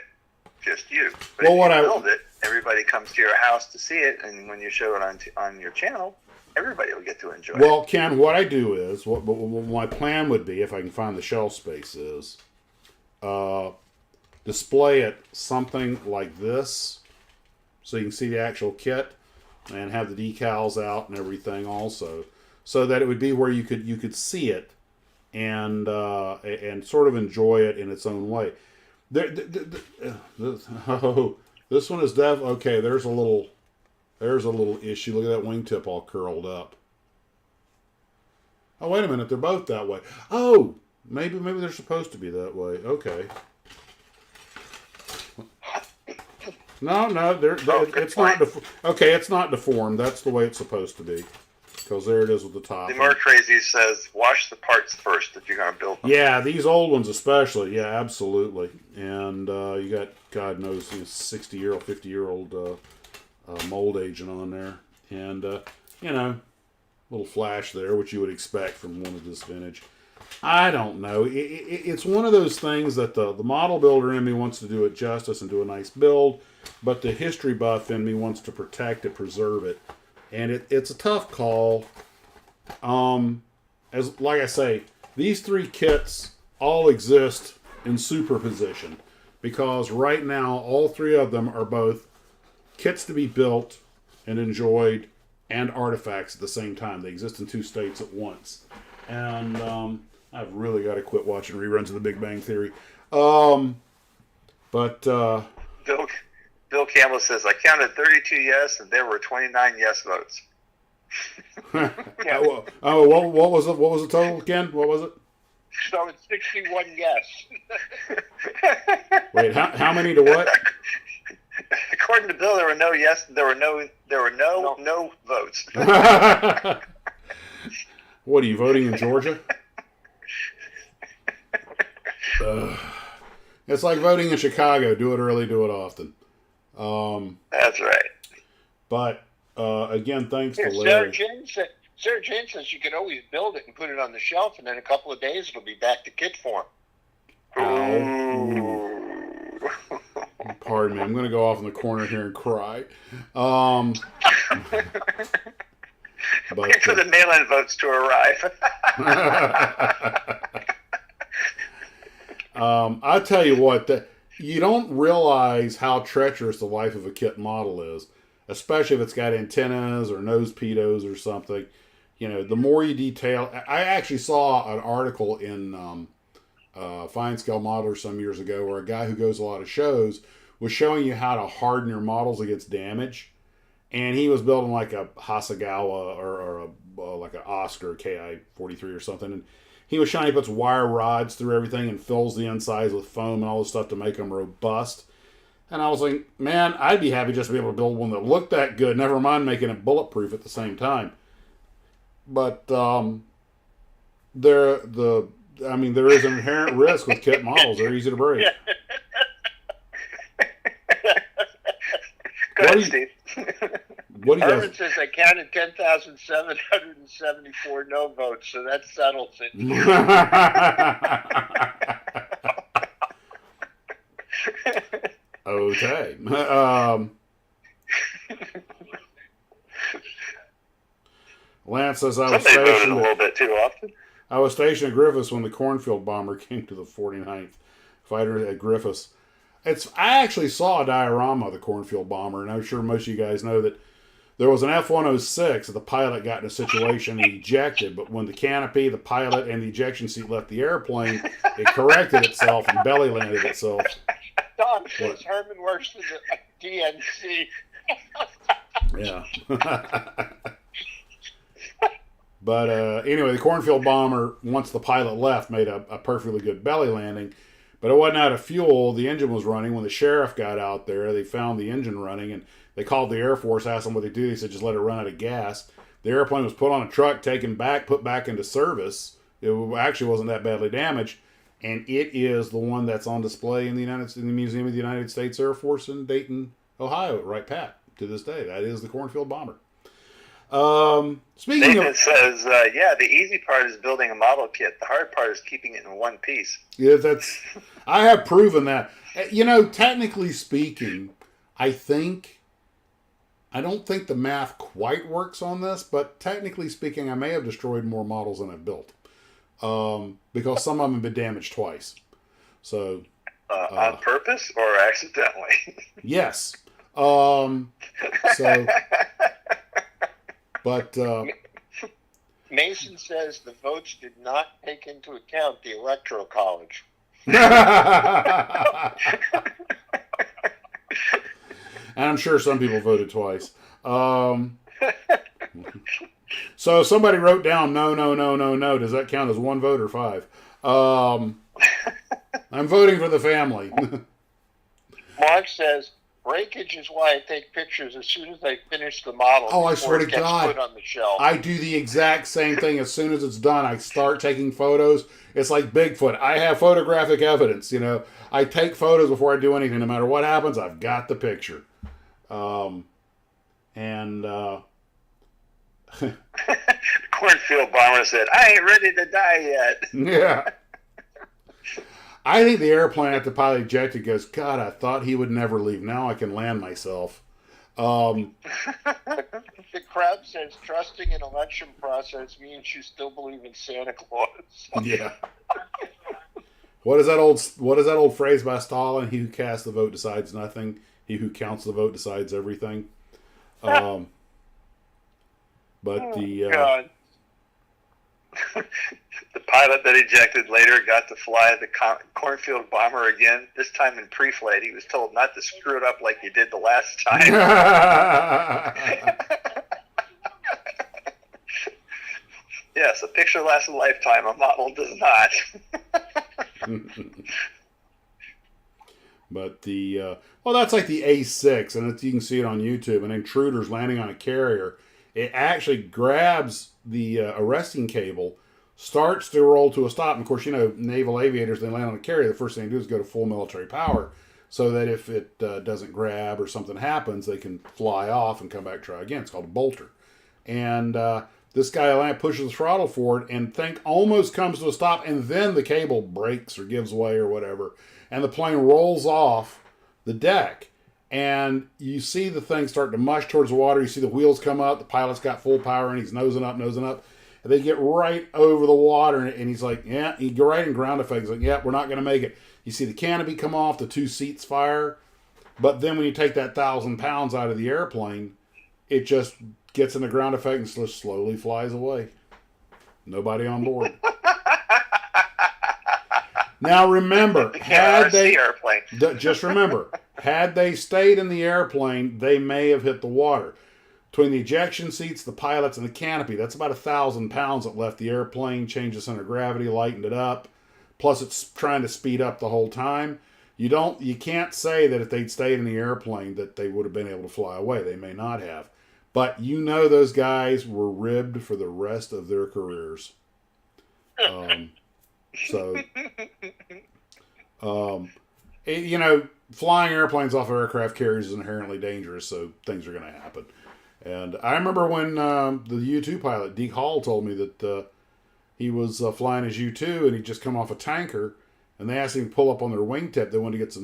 Just you. But if you build it, everybody comes to your house to see it, and when you show it on your channel, everybody will get to enjoy it. Well, Ken, what I do is, what my plan would be, if I can find the shelf space, is display it something like this, so you can see the actual kit, and have the decals out and everything also, so that it would be where you could see it and sort of enjoy it in its own way. There's This one is okay. There's a little issue. Look at that wingtip all curled up. Oh, wait a minute. They're both that way. Oh, maybe they're supposed to be that way. Okay. No, it's not. Okay, it's not deformed. That's the way it's supposed to be. Because there it is with the top. The more crazy says, wash the parts first if you're going to build them. Yeah, these old ones especially. Yeah, absolutely. And you got, God knows, 60-year-old, 50-year-old mold agent on there. And, little flash there, which you would expect from one of this vintage. I don't know. It's one of those things that the model builder in me wants to do it justice and do a nice build, but the history buff in me wants to protect it, preserve it. And it's a tough call. As like I say, these three kits all exist in superposition because right now all three of them are both kits to be built and enjoyed and artifacts at the same time. They exist in two states at once. And I've really got to quit watching reruns of The Big Bang Theory. Bill Campbell says, I counted 32 yes, and there were 29 yes votes. What was the total again? What was it? So it's 61 yes. Wait, how many to what? According to Bill, there were no yes. There were no votes. What are you voting in Georgia? It's like voting in Chicago. Do it early, do it often. That's right. But again, thanks to Larry. Larry. Sarah Jane says you can always build it and put it on the shelf, and then in a couple of days it'll be back to kit form. Pardon me. I'm going to go off in the corner here and cry. Wait for the mail-in votes to arrive. I'll tell you what, you don't realize how treacherous the life of a kit model is, especially if it's got antennas or nose pitos or something. The more you detail... I actually saw an article in Fine Scale Modeler some years ago where a guy who goes a lot of shows was showing you how to harden your models against damage. And he was building like a Hasegawa or like an Oscar KI-43 or something. And he was showing he puts wire rods through everything and fills the insides with foam and all this stuff to make them robust. And I was like, man, I'd be happy just to be able to build one that looked that good. Never mind making it bulletproof at the same time. But there is an inherent risk with kit models. They're easy to break. Go ahead, Steve. What do you Herman says I counted 10,774 no votes, so that settles it. Okay. Lance says Somebody voted a little bit too often. I was stationed at Griffiths when the Cornfield bomber came to the 49th fighter at Griffiths. I actually saw a diorama of the Cornfield bomber, and I'm sure most of you guys know that there was an F-106 that the pilot got in a situation and ejected, but when the canopy, the pilot, and the ejection seat left the airplane, it corrected itself and belly landed itself. Don says Herman works for the DNC. Yeah. But anyway, the Cornfield bomber, once the pilot left, made a perfectly good belly landing. But it wasn't out of fuel. The engine was running. When the sheriff got out there, they found the engine running, and they called the Air Force, asked them what they do. They said, just let it run out of gas. The airplane was put on a truck, taken back, put back into service. It actually wasn't that badly damaged. And it is the one that's on display in the Museum of the United States Air Force in Dayton, Ohio, at Wright Pat, to this day. That is the Cornfield bomber. Speaking Nathan of, says, the easy part is building a model kit. The hard part is keeping it in one piece. Yeah, I have proven that. Technically speaking, I don't think the math quite works on this, but technically speaking, I may have destroyed more models than I've built. Because some of them have been damaged twice. So on purpose or accidentally? Yes. But Mason says the votes did not take into account the electoral college. And I'm sure some people voted twice. So somebody wrote down no, no, no, no, no. Does that count as one vote or five? I'm voting for the family. Mark says, breakage is why I take pictures as soon as I finish the model. Oh, I swear to God. Put on the shelf. I do the exact same thing. As soon as it's done, I start taking photos. It's like Bigfoot. I have photographic evidence, you know. I take photos before I do anything. No matter what happens, I've got the picture. Cornfield bomber said, I ain't ready to die yet. Yeah. I think the airplane after the pilot ejected goes, God, I thought he would never leave. Now I can land myself. The crowd says trusting an election process means you still believe in Santa Claus. Yeah. What is that old phrase by Stalin? He who casts the vote decides nothing. He who counts the vote decides everything. God. The pilot that ejected later got to fly the Cornfield bomber again, this time in pre-flight. He was told not to screw it up like you did the last time. Yes, a picture lasts a lifetime. A model does not. But that's like the A6, and you can see it on YouTube. An intruder's landing on a carrier. It actually grabs the arresting cable, starts to roll to a stop. And of course, you know, naval aviators, they land on a carrier, the first thing they do is go to full military power, so that if it doesn't grab or something happens, they can fly off and come back and try again. It's called a bolter. And this guy pushes the throttle forward and thing almost comes to a stop, and then the cable breaks or gives way or whatever, and the plane rolls off the deck. And you see the thing start to mush towards the water. You see the wheels come up. The pilot's got full power, and he's nosing up. And they get right over the water, and he's like, yeah, he go right in ground effect. He's like, yeah, we're not going to make it. You see the canopy come off, the two seats fire. But then when you take that 1,000 pounds out of the airplane, it just gets in the ground effect and just slowly flies away. Nobody on board. Now remember, had they stayed in the airplane, they may have hit the water. Between the ejection seats, the pilots, and the canopy, that's about 1,000 pounds that left the airplane, changed the center of gravity, lightened it up. Plus, it's trying to speed up the whole time. You can't say that if they'd stayed in the airplane that they would have been able to fly away. They may not have. But you know those guys were ribbed for the rest of their careers. Flying airplanes off of aircraft carriers is inherently dangerous, so things are going to happen. And I remember when the U-2 pilot, Deke Hall, told me that he was flying his U-2 and he'd just come off a tanker, and they asked him to pull up on their wingtip. They wanted to get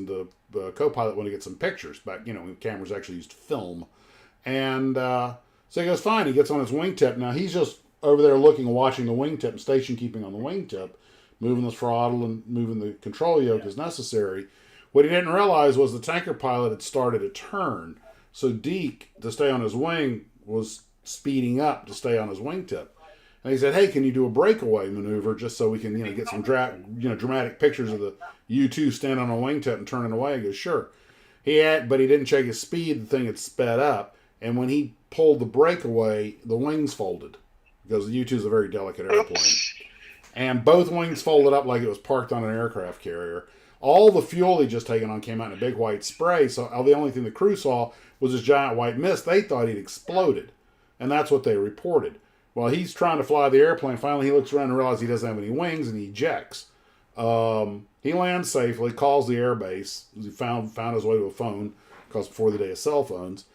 the co-pilot wanted to get some pictures back, when cameras actually used film. And so he goes, fine. He gets on his wingtip. Now, he's just over there watching the wingtip and station keeping on the wingtip, moving the throttle and moving the control yoke as necessary. What he didn't realize was the tanker pilot had started a turn. So Deke, to stay on his wing, was speeding up to stay on his wingtip. And he said, hey, can you do a breakaway maneuver just so we can get some dramatic pictures of the U-2 standing on a wingtip and turning away? He goes, sure. But he didn't check his speed. The thing had sped up. And when he pulled the breakaway, the wings folded. Because the U-2 is a very delicate airplane. And both wings folded up like it was parked on an aircraft carrier. All the fuel he'd just taken on came out in a big white spray, so the only thing the crew saw was this giant white mist. They thought he'd exploded, and that's what they reported. While he's trying to fly the airplane, finally he looks around and realizes he doesn't have any wings, and he ejects. He lands safely, calls the airbase. He found his way to a phone, because before the day of cell phones,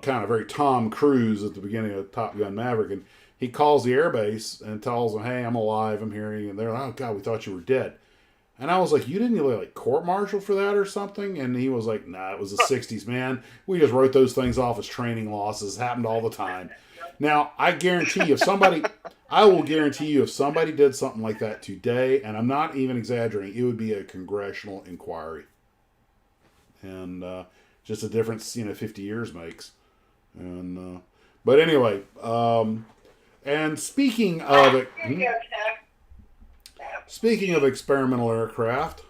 kind of very Tom Cruise at the beginning of Top Gun Maverick, and he calls the airbase and tells them, hey, I'm alive, I'm here. And they're like, oh, God, we thought you were dead. And I was like, you didn't get court-martial for that or something? And he was like, nah, it was the 60s, man. We just wrote those things off as training losses. It happened all the time. Now, I will guarantee you, if somebody did something like that today, and I'm not even exaggerating, it would be a congressional inquiry. And just a difference, 50 years makes. And but anyway, and speaking of it, speaking of experimental aircraft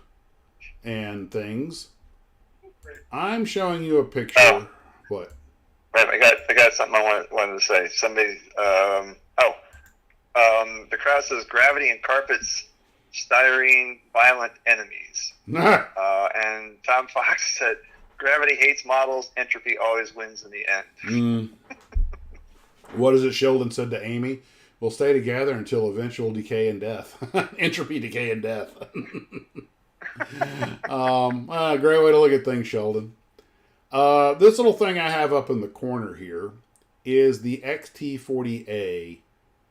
and things, I'm showing you a picture What? I got something I wanted to say. Somebody, the crowd says gravity and carpets, styrene, violent enemies. And Tom Fox said, gravity hates models, entropy always wins in the end. What is it Sheldon said to Amy? We'll stay together until eventual decay and death. Entropy, decay, and death. Great way to look at things, Sheldon. This little thing I have up in the corner here is the XT40A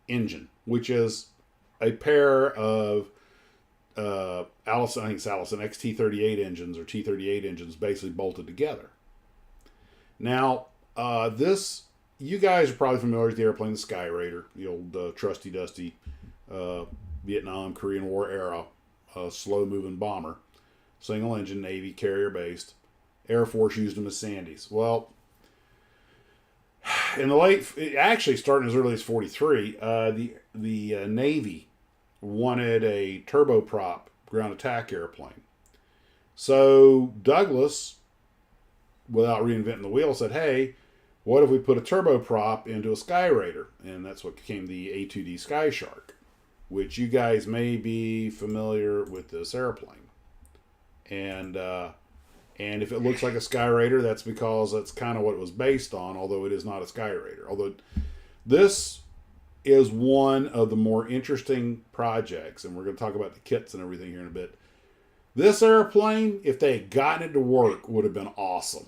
engine, which is a pair of Allison XT38 engines or T38 engines basically bolted together. Now, this, you guys are probably familiar with the airplane, the Sky Raider, the old trusty dusty Vietnam, Korean War era slow-moving bomber. Single engine, Navy, carrier-based. Air Force used them as Sandies. Well, in the actually starting as early as 43, the Navy wanted a turboprop ground attack airplane. So Douglas, without reinventing the wheel, said, hey, what if we put a turboprop into a Sky Raider? And that's what became the A2 Skyshark, which you guys may be familiar with this airplane. And if it looks like a Sky Raider, that's because that's kind of what it was based on, although it is not a Sky Raider. Although this is one of the more interesting projects, and we're going to talk about the kits and everything here in a bit. This airplane, if they had gotten it to work, would have been awesome.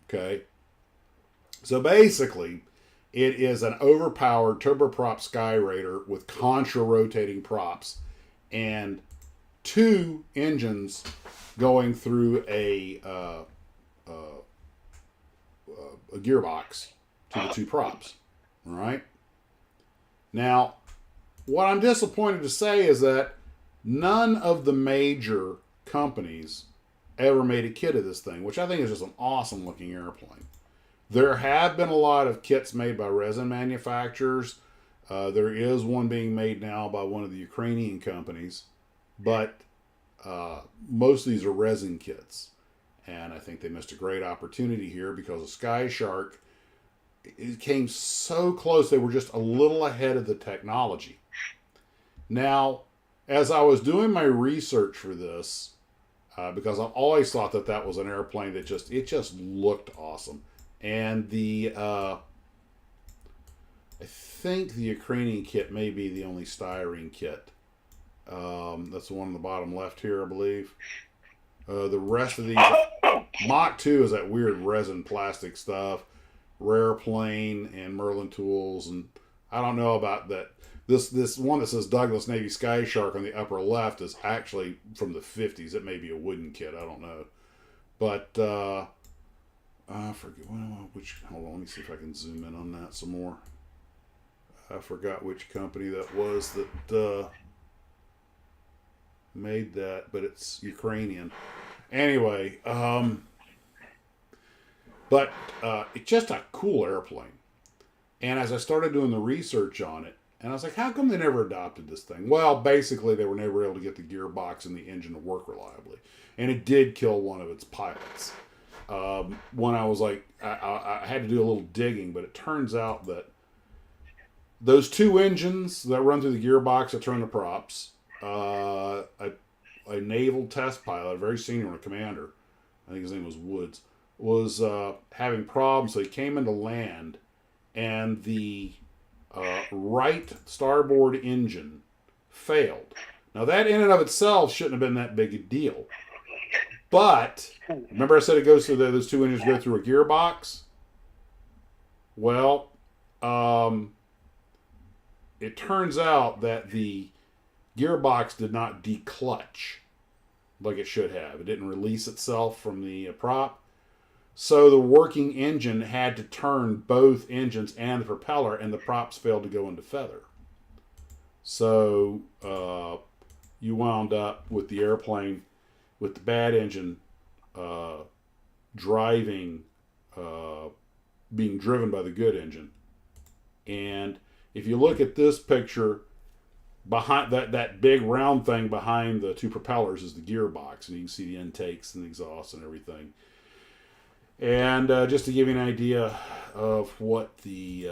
Okay? So basically, it is an overpowered turboprop Sky Raider with contra-rotating props and two engines going through a gearbox to the two props. All right? Now, what I'm disappointed to say is that none of the major companies ever made a kit of this thing, which I think is just an awesome looking airplane. There have been a lot of kits made by resin manufacturers. There is one being made now by one of the Ukrainian companies, but most of these are resin kits. And I think they missed a great opportunity here because the Skyshark, it came so close. They were just a little ahead of the technology. Now, as I was doing my research for this, because I've always thought that that was an airplane that just looked awesome. And I think the Ukrainian kit may be the only styrene kit. That's the one on the bottom left here, I believe. The rest of these, Mach 2 is that weird resin plastic stuff, Rareplane and Merlin Tools, and I don't know about that. This one that says Douglas Navy Skyshark on the upper left is actually from the 50s. It may be a wooden kit, I don't know. But I forget which. Hold on, let me see if I can zoom in on that some more. I forgot which company that was that made that, but it's Ukrainian. Anyway, but it's just a cool airplane. And as I started doing the research on it, and I was like, how come they never adopted this thing? Well, basically, they were never able to get the gearbox and the engine to work reliably. And it did kill one of its pilots. When I was like, I had to do a little digging, but it turns out that those two engines that run through the gearbox that turn the props, a naval test pilot, a very senior one, a commander, I think his name was Woods, was having problems. So he came into land, and the right starboard engine failed. Now, that in and of itself shouldn't have been that big a deal. But, remember I said it goes through those two engines go through a gearbox? Well, it turns out that the gearbox did not declutch like it should have. It didn't release itself from the prop. So the working engine had to turn both engines and the propeller, and the props failed to go into feather. So you wound up with the airplane with the bad engine driving, being driven by the good engine. And if you look at this picture, behind that big round thing behind the two propellers is the gearbox, and you can see the intakes and the exhaust and everything. And just to give you an idea of what the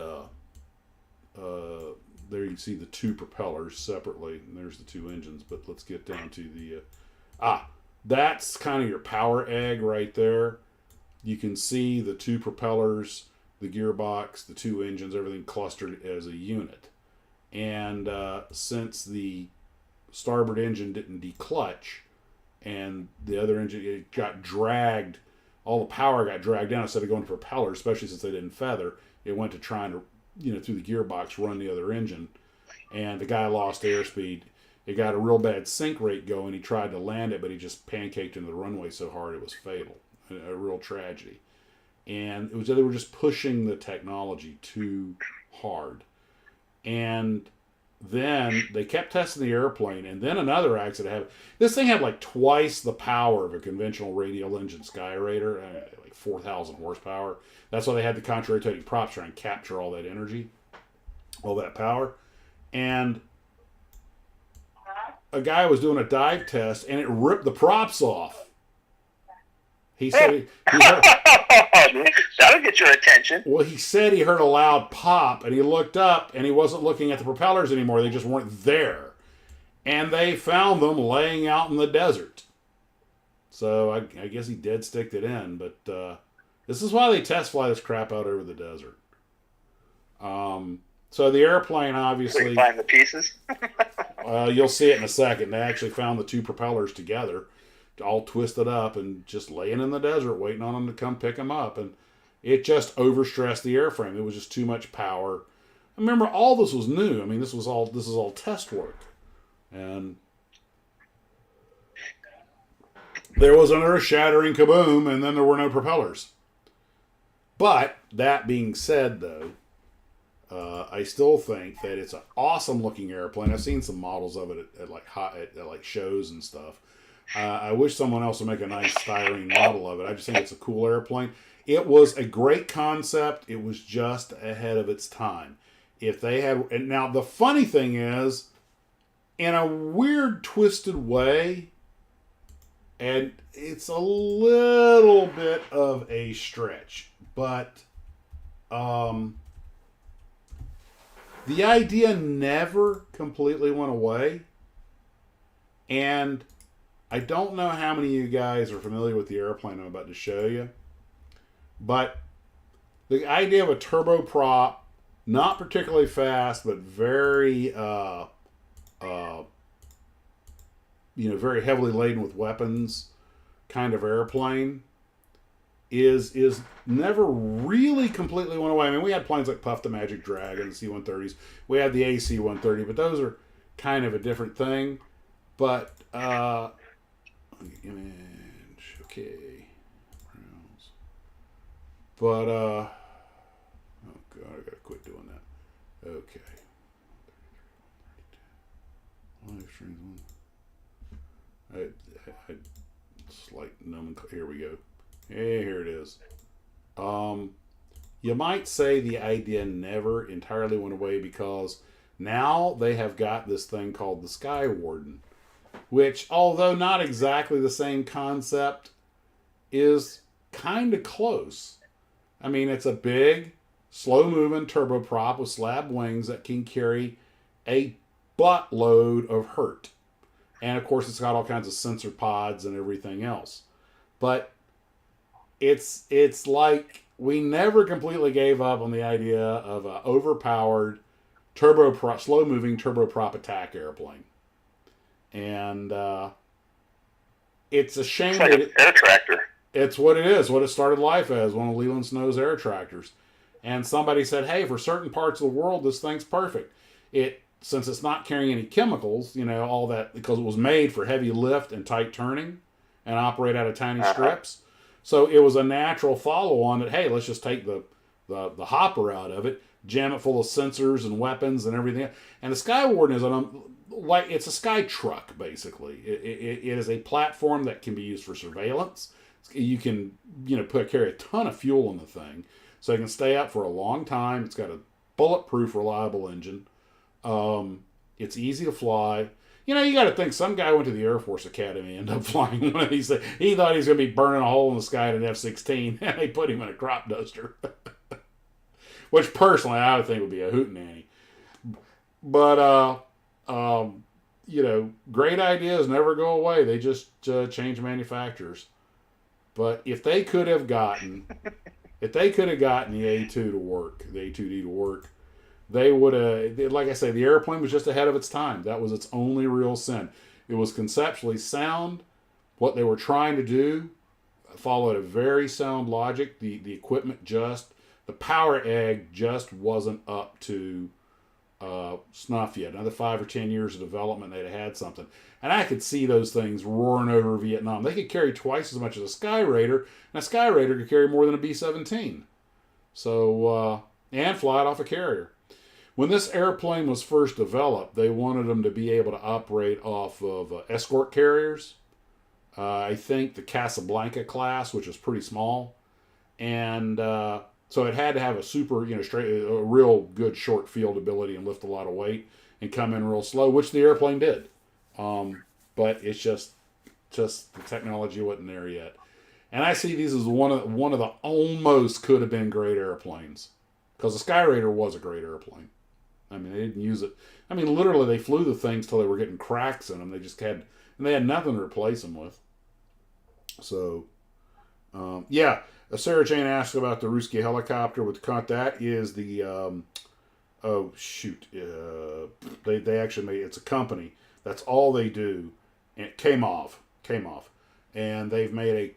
there you can see the two propellers separately, and there's the two engines. But let's get down to the that's kind of your power egg right there. You can see the two propellers, the gearbox, the two engines, everything clustered as a unit. And since the starboard engine didn't declutch, and the other engine, it got dragged, all the power got dragged down instead of going to propeller, especially since they didn't feather. It went to trying to, through the gearbox, run the other engine. And the guy lost airspeed. It got a real bad sink rate going. He tried to land it, but he just pancaked into the runway so hard it was fatal. A real tragedy. And it was they were just pushing the technology too hard. And then they kept testing the airplane, and then another accident happened. This thing had like twice the power of a conventional radial engine Skyraider, like 4,000 horsepower. That's why they had the contra-rotating props trying to capture all that energy, all that power. And a guy was doing a dive test, and it ripped the props off. He said he heard, that'll get your attention. well, he said he heard a loud pop, and he looked up, and he wasn't looking at the propellers anymore. They just weren't there. And they found them laying out in the desert. So I guess he dead sticked it in, but this is why they test fly this crap out over the desert. So the airplane, So obviously, you find the pieces. you'll see it in a second. They actually found the two propellers together, all twisted up and just laying in the desert waiting on them to come pick them up. And it just overstressed the airframe. It was just too much power. Remember, all this was new. I mean, this is all test work. And there was an earth-shattering kaboom, and then there were no propellers. But that being said, though, I still think that it's an awesome-looking airplane. I've seen some models of it at like shows and stuff. I wish someone else would make a nice styrene model of it. I just think it's a cool airplane. It was a great concept. It was just ahead of its time. If they had, and now the funny thing is, in a weird, twisted way, and it's a little bit of a stretch, but the idea never completely went away. And I don't know how many of you guys are familiar with the airplane I'm about to show you, but the idea of a turboprop, not particularly fast, but very, very heavily laden with weapons kind of airplane is never really completely went away. I mean, we had planes like Puff the Magic Dragon, the C-130s. We had the AC-130, but those are kind of a different thing. But, image, okay. But, oh God, I gotta quit doing that. Okay. Livestream. I slight nomenclature. Here we go. Hey, here it is. You might say the idea never entirely went away because now they have got this thing called the Sky Warden, which, although not exactly the same concept, is kind of close. I mean, it's a big, slow-moving turboprop with slab wings that can carry a buttload of hurt. And, of course, it's got all kinds of sensor pods and everything else. But it's like we never completely gave up on the idea of an overpowered, slow-moving turboprop attack airplane. And it's a shame It's like that an air tractor. it's what it is, what it started life as, one of Leland Snow's air tractors. And somebody said, hey, for certain parts of the world, this thing's perfect. Since it's not carrying any chemicals, all that, because it was made for heavy lift and tight turning and operate out of tiny strips. So it was a natural follow-on that, hey, let's just take the hopper out of it, jam it full of sensors and weapons and everything. And the Sky Warden is it's a sky truck, basically. It is a platform that can be used for surveillance. You can, carry a ton of fuel in the thing, so it can stay up for a long time. It's got a bulletproof, reliable engine. It's easy to fly. You got to think some guy went to the Air Force Academy and ended up flying one of these things. He thought he was going to be burning a hole in the sky in an F-16, and they put him in a crop duster. Which, personally, I would think would be a hootenanny. But, great ideas never go away. They just change manufacturers. But if they could have gotten the A2 to work, the A2D to work, they would have, like I say, the airplane was just ahead of its time. That was its only real sin. It was conceptually sound. What they were trying to do followed a very sound logic. The equipment the power egg just wasn't up to snuff yet. Another 5 or 10 years of development, they'd have had something. And I could see those things roaring over Vietnam. They could carry twice as much as a Sky Raider, and a Sky Raider could carry more than a B-17. So, and fly it off a carrier. When this airplane was first developed, they wanted them to be able to operate off of escort carriers. I think the Casablanca class, which is pretty small. And so it had to have a real good short field ability and lift a lot of weight and come in real slow, which the airplane did. But it's just the technology wasn't there yet. And I see these as one of the almost could have been great airplanes, because the Sky Raider was a great airplane. I mean, they didn't use it. I mean, literally, they flew the things till they were getting cracks in them. They had nothing to replace them with. So, Sarah Jane asked about the Ruski helicopter. That is the, they actually made, it's a company. That's all they do. And it came off. And they've made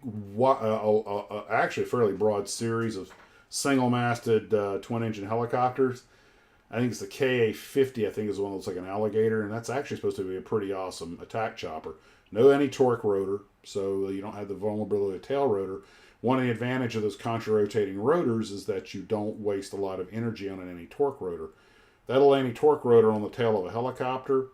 actually a fairly broad series of single-masted twin-engine helicopters. I think it's the KA-50, I think is the one that looks like an alligator, and that's actually supposed to be a pretty awesome attack chopper. No any torque rotor, so you don't have the vulnerability of tail rotor. One of the advantages of those contra-rotating rotors is that you don't waste a lot of energy on an anti-torque rotor. That little anti-torque rotor on the tail of a helicopter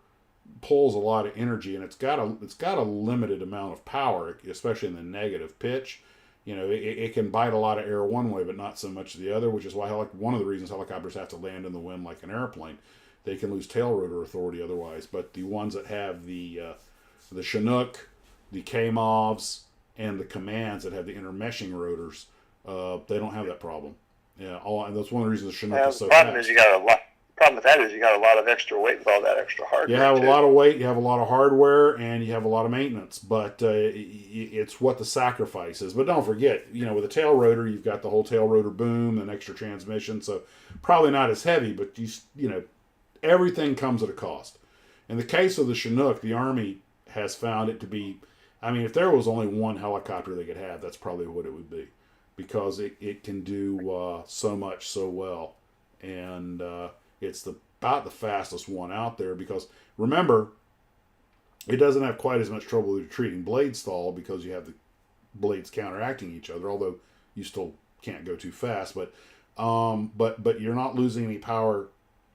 pulls a lot of energy, and it's got a limited amount of power, especially in the negative pitch. It can bite a lot of air one way, but not so much the other, which is why one of the reasons helicopters have to land in the wind like an airplane. They can lose tail rotor authority otherwise. But the ones that have the Chinook, the K-MOVs, and the Commands that have the intermeshing rotors, they don't have that problem. Yeah, and that's one of the reasons the Chinook is so fast. The problem with that is you got a lot of extra weight with all that extra hardware. You have a lot of weight, you have a lot of hardware, and you have a lot of maintenance. But it's what the sacrifice is. But don't forget, with a tail rotor, you've got the whole tail rotor boom and extra transmission. So probably not as heavy, but everything comes at a cost. In the case of the Chinook, the Army has found it to be, if there was only one helicopter they could have, that's probably what it would be, because it can do so much so well. And it's about the fastest one out there, because remember, it doesn't have quite as much trouble retreating blade stall because you have the blades counteracting each other, although you still can't go too fast. But you're not losing any power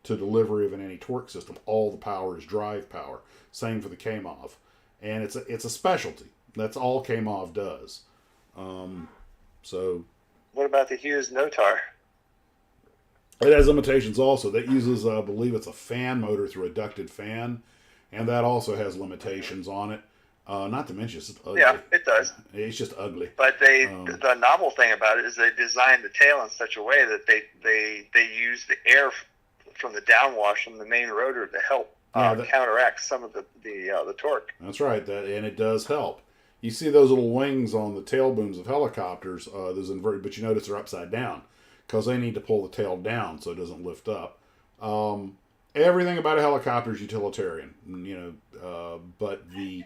to delivery of an anti-torque system. All the power is drive power. Same for the K-MOV. And it's a specialty. That's all K-MOV does. So, what about the Hughes Notar? It has limitations also. That uses, I believe it's a fan motor through a ducted fan, and that also has limitations on it. Not to mention, it's ugly. Yeah, it does. It's just ugly. But the novel thing about it is they designed the tail in such a way that they use the air from the downwash from the main rotor to help counteract some of the torque. That's right, and it does help. You see those little wings on the tail booms of helicopters, those inverted, but you notice they're upside down, because they need to pull the tail down so it doesn't lift up. Everything about a helicopter is utilitarian, but the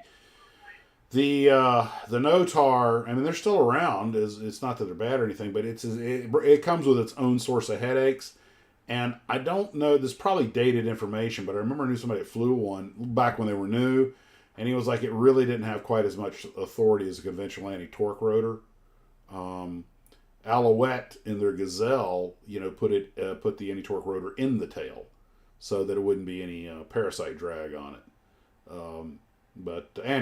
Notar, they're still around. It's not that they're bad or anything, but it comes with its own source of headaches. And I don't know, this is probably dated information, but I remember I knew somebody that flew one back when they were new, and he was like, it really didn't have quite as much authority as a conventional anti-torque rotor. Alouette in their Gazelle, put the anti-torque rotor in the tail so that it wouldn't be any parasite drag on it. And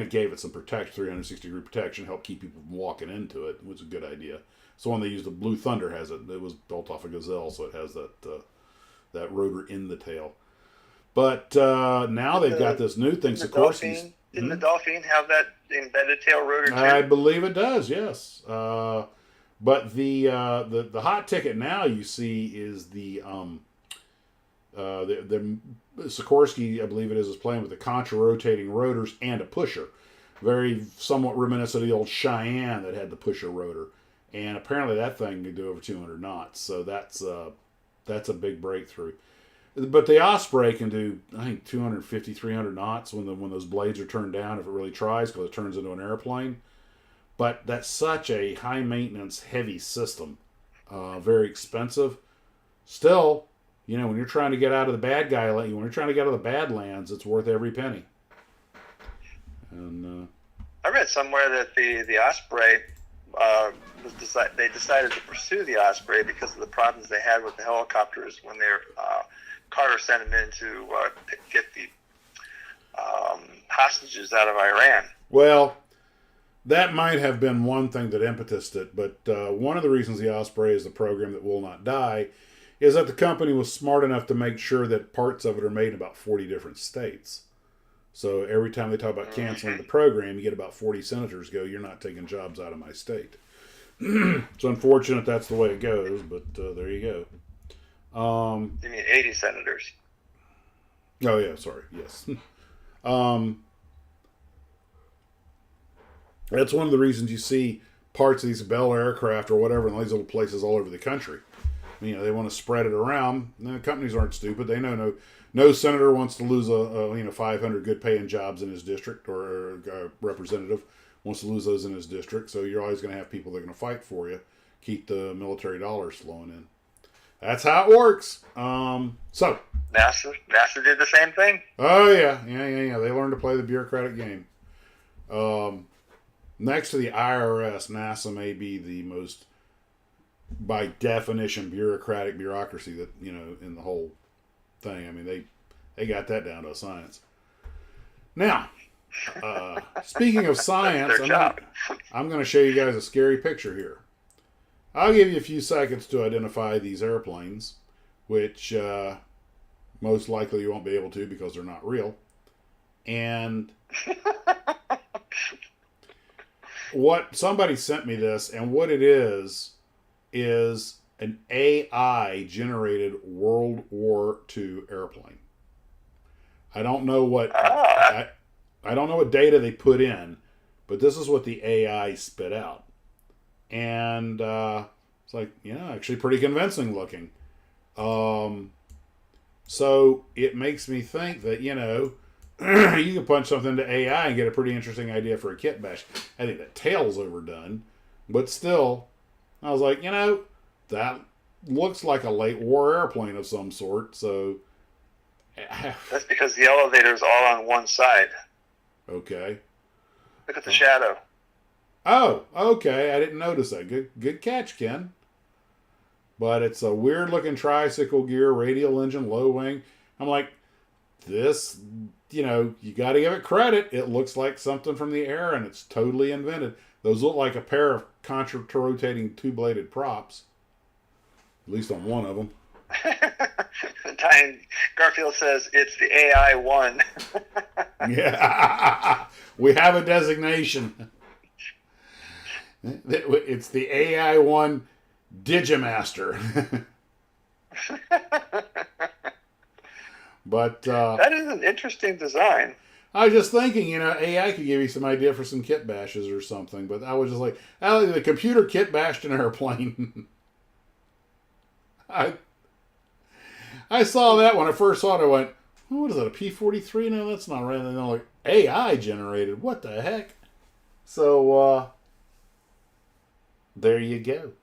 it gave it some protection, 360-degree protection, helped keep people from walking into it. It was a good idea. So one they used, the Blue Thunder has it. It was built off a Gazelle, so it has that rotor in the tail. But now they've got this new thing, Sikorsky's. Didn't the Dolphin have that embedded tail rotor too? I believe it does, yes. But the hot ticket now you see is the Sikorsky, I believe it is playing with the contra-rotating rotors and a pusher. Very somewhat reminiscent of the old Cheyenne that had the pusher rotor. And apparently that thing can do over 200 knots. So that's a big breakthrough. But the Osprey can do, I think, 250, 300 knots when those blades are turned down, if it really tries, because it turns into an airplane. But that's such a high-maintenance, heavy system. Very expensive. Still, when you're trying to get out of the bad guy, when you're trying to get out of the Badlands, it's worth every penny. And I read somewhere that the Osprey, they decided to pursue the Osprey because of the problems they had with the helicopters when Carter sent them in to get the hostages out of Iran. Well, that might have been one thing that impetused it, but one of the reasons the Osprey is the program that will not die is that the company was smart enough to make sure that parts of it are made in about 40 different states. So every time they talk about canceling the program, you get about 40 senators go, "You're not taking jobs out of my state." It's unfortunate that's the way it goes, but there you go. You mean 80 senators? Oh, yeah, sorry. Yes. That's one of the reasons you see parts of these Bell aircraft or whatever in these little places all over the country. They want to spread it around. The companies aren't stupid. They know no senator wants to lose 500 good paying jobs in his district, or a representative wants to lose those in his district. So you're always going to have people that are going to fight for you, keep the military dollars flowing in. That's how it works. So NASA did the same thing. Oh yeah. They learned to play the bureaucratic game. Next to the IRS, NASA may be the most, by definition, bureaucracy that in the whole thing. They got that down to a science. Now, speaking of science, I'm going to show you guys a scary picture here. I'll give you a few seconds to identify these airplanes, which most likely you won't be able to because they're not real. And what somebody sent me this, and what it is an AI-generated World War II airplane. I don't know what I don't know what data they put in, but this is what the AI spit out. And it's like, actually pretty convincing looking. So it makes me think that, you can punch something into AI and get a pretty interesting idea for a kit bash. I think the tail's overdone, but still, I was like, that looks like a late war airplane of some sort. So that's because the elevator's all on one side. Okay. Look at the shadow. Oh, okay. I didn't notice that. Good catch, Ken. But it's a weird looking tricycle gear, radial engine, low wing. I'm like, this, you got to give it credit. It looks like something from the air, and it's totally invented. Those look like a pair of contra-rotating two-bladed props. At least on one of them. Garfield says it's the AI-1. Yeah. We have a designation. It's the AI-1 Digimaster. But that is an interesting design. I was just thinking, AI could give you some idea for some kit bashes or something. But I was just like, the computer kit bashed an airplane. I saw that when I first saw it. I went, what is that, a P-43? No, that's not right. And they're like, AI generated. What the heck? So, there you go.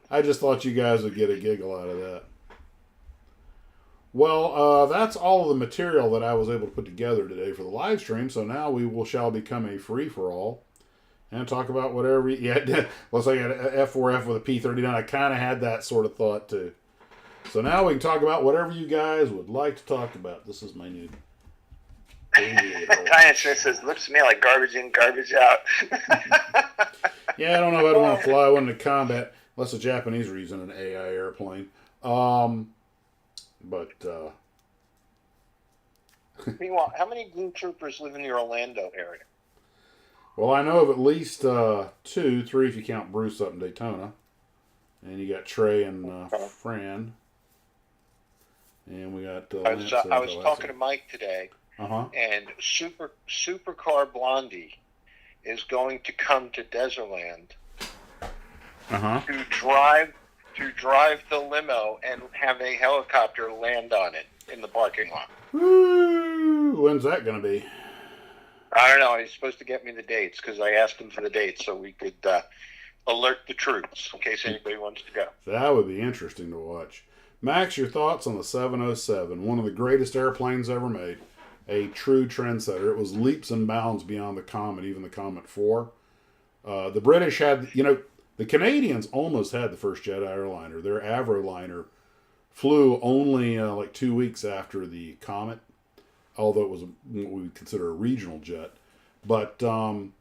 I just thought you guys would get a giggle out of that. Well, that's all of the material that I was able to put together today for the live stream. So now shall become a free-for-all and talk about whatever. Yeah, let's say an F4F with a P-39. I kind of had that sort of thought too. So now we can talk about whatever you guys would like to talk about. This is my new. Diane Smith says, looks to me like garbage in, garbage out. Yeah, I don't know if I'd want to fly one into combat unless the Japanese were using an AI airplane. But Meanwhile, how many Blue Troopers live in the Orlando area? well, I know of at least 2, 3 if you count Bruce up in Daytona, and you got Trey and Fran, and we got. I was talking to Mike today, and Supercar Blondie is going to come to Desertland to drive the limo and have a helicopter land on it in the parking lot. Woo! When's that going to be? I don't know. He's supposed to get me the dates because I asked him for the dates so we could alert the troops in case anybody wants to go. That would be interesting to watch. Max, your thoughts on the 707, one of the greatest airplanes ever made, a true trendsetter. It was leaps and bounds beyond the Comet, even the Comet 4. The British had, the Canadians almost had the first jet airliner. Their Avroliner flew only like 2 weeks after the Comet, although it was what we would consider a regional jet. But the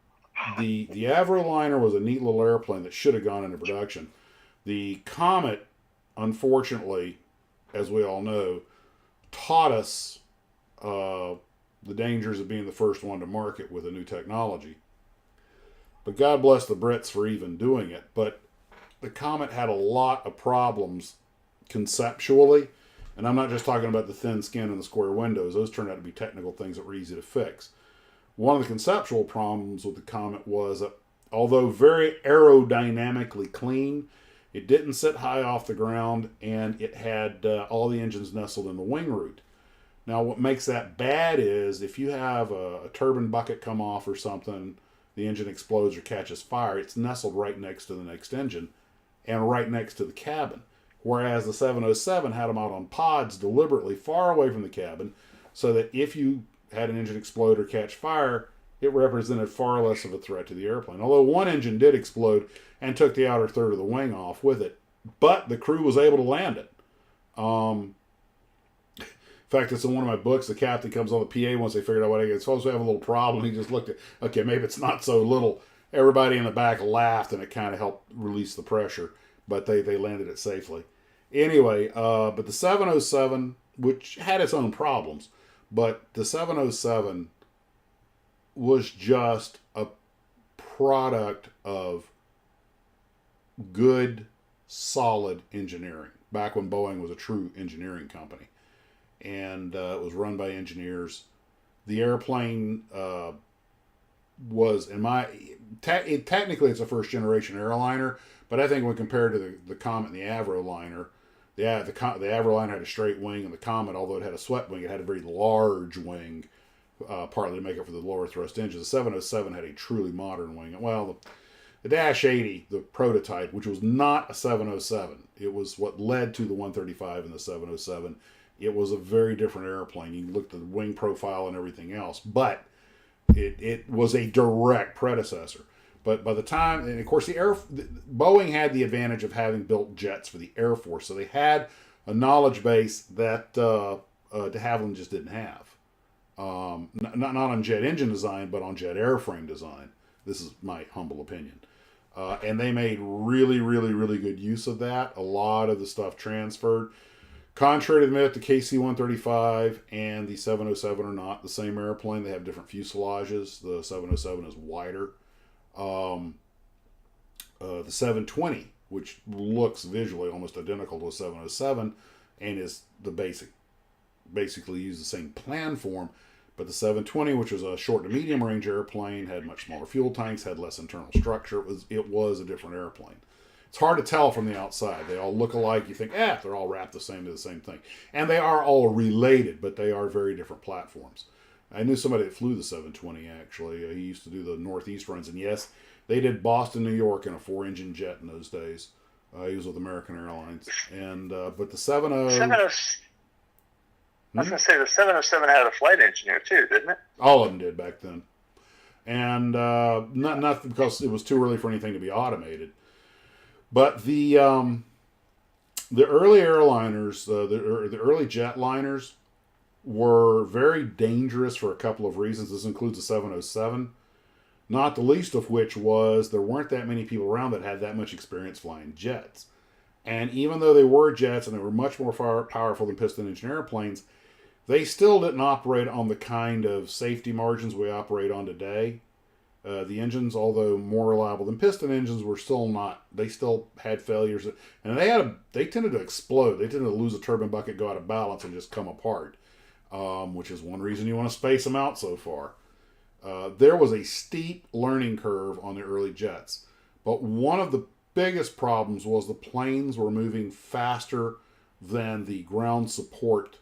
Avroliner was a neat little airplane that should have gone into production. The Comet, unfortunately, as we all know, taught us the dangers of being the first one to market with a new technology. But God bless the Brits for even doing it. But the Comet had a lot of problems conceptually. And I'm not just talking about the thin skin and the square windows. Those turned out to be technical things that were easy to fix. One of the conceptual problems with the Comet was that although very aerodynamically clean, it didn't sit high off the ground, and it had all the engines nestled in the wing root. Now, what makes that bad is if you have a turbine bucket come off or something, the engine explodes or catches fire, it's nestled right next to the next engine and right next to the cabin. Whereas the 707 had them out on pods deliberately far away from the cabin so that if you had an engine explode or catch fire, it represented far less of a threat to the airplane. Although one engine did explode and took the outer third of the wing off with it, but the crew was able to land it. In fact, it's in one of my books. The captain comes on the PA once they figured out what it's supposed to have a little problem. He just looked at, okay, maybe it's not so little. Everybody in the back laughed, and it kind of helped release the pressure, but they landed it safely. Anyway, but the 707, which had its own problems, but the 707 was just a product of good, solid engineering, back when Boeing was a true engineering company. And it was run by engineers. The airplane was, technically it's a first-generation airliner, but I think when compared to the Comet and the Avroliner, the Avroliner had a straight wing, and the Comet, although it had a swept wing, it had a very large wing, partly to make up for the lower thrust engine. The 707 had a truly modern wing. Well, the Dash 80, the prototype, which was not a 707, it was what led to the 135 and the 707. It was a very different airplane. You looked at the wing profile and everything else, but it was a direct predecessor. But by the time, and of course, Boeing had the advantage of having built jets for the Air Force, so they had a knowledge base that de Havilland just didn't have. Not on jet engine design, but on jet airframe design. This is my humble opinion. And they made really, really, really good use of that. A lot of the stuff transferred. Contrary to the myth, the KC-135 and the 707 are not the same airplane. They have different fuselages. The 707 is wider. The 720, which looks visually almost identical to a 707 and is basically use the same plan form, but the 720, which was a short to medium range airplane, had much smaller fuel tanks, had less internal structure. It was a different airplane. It's hard to tell from the outside. They all look alike. You think, they're all wrapped the same to the same thing. And they are all related, but they are very different platforms. I knew somebody that flew the 720, actually. He used to do the Northeast runs. And yes, they did Boston, New York in a 4-engine jet in those days. He was with American Airlines. And but the 70... I was going to say, the 707 had a flight engineer, too, didn't it? All of them did back then. And not because it was too early for anything to be automated. But the early airliners, the early jetliners, were very dangerous for a couple of reasons. This includes the 707, not the least of which was there weren't that many people around that had that much experience flying jets. And even though they were jets and they were much more powerful than piston engine airplanes, they still didn't operate on the kind of safety margins we operate on today. The engines, although more reliable than piston engines, were still not. They still had failures, and they tended to explode. They tended to lose a turbine bucket, go out of balance, and just come apart. Which is one reason you want to space them out so far. There was a steep learning curve on the early jets, but one of the biggest problems was the planes were moving faster than the ground support,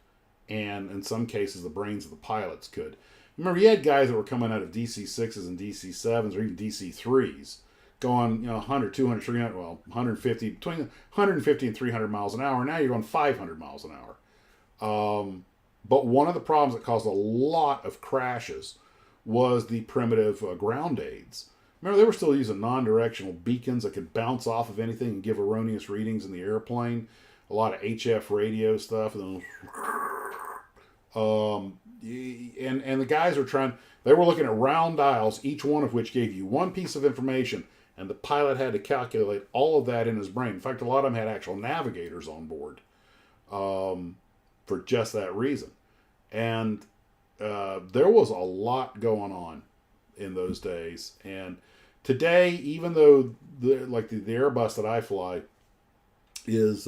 and in some cases the brains of the pilots could. Remember, you had guys that were coming out of DC-6s and DC-7s or even DC-3s going 100, 200, 300, 150, between 150 and 300 miles an hour. Now you're going 500 miles an hour. But one of the problems that caused a lot of crashes was the primitive ground aids. Remember, they were still using non-directional beacons that could bounce off of anything and give erroneous readings in the airplane. A lot of HF radio stuff. And the guys were they were looking at round dials, each one of which gave you one piece of information, and the pilot had to calculate all of that in his brain. In fact, a lot of them had actual navigators on board for just that reason. And there was a lot going on in those days. And today, even though the Airbus that I fly gives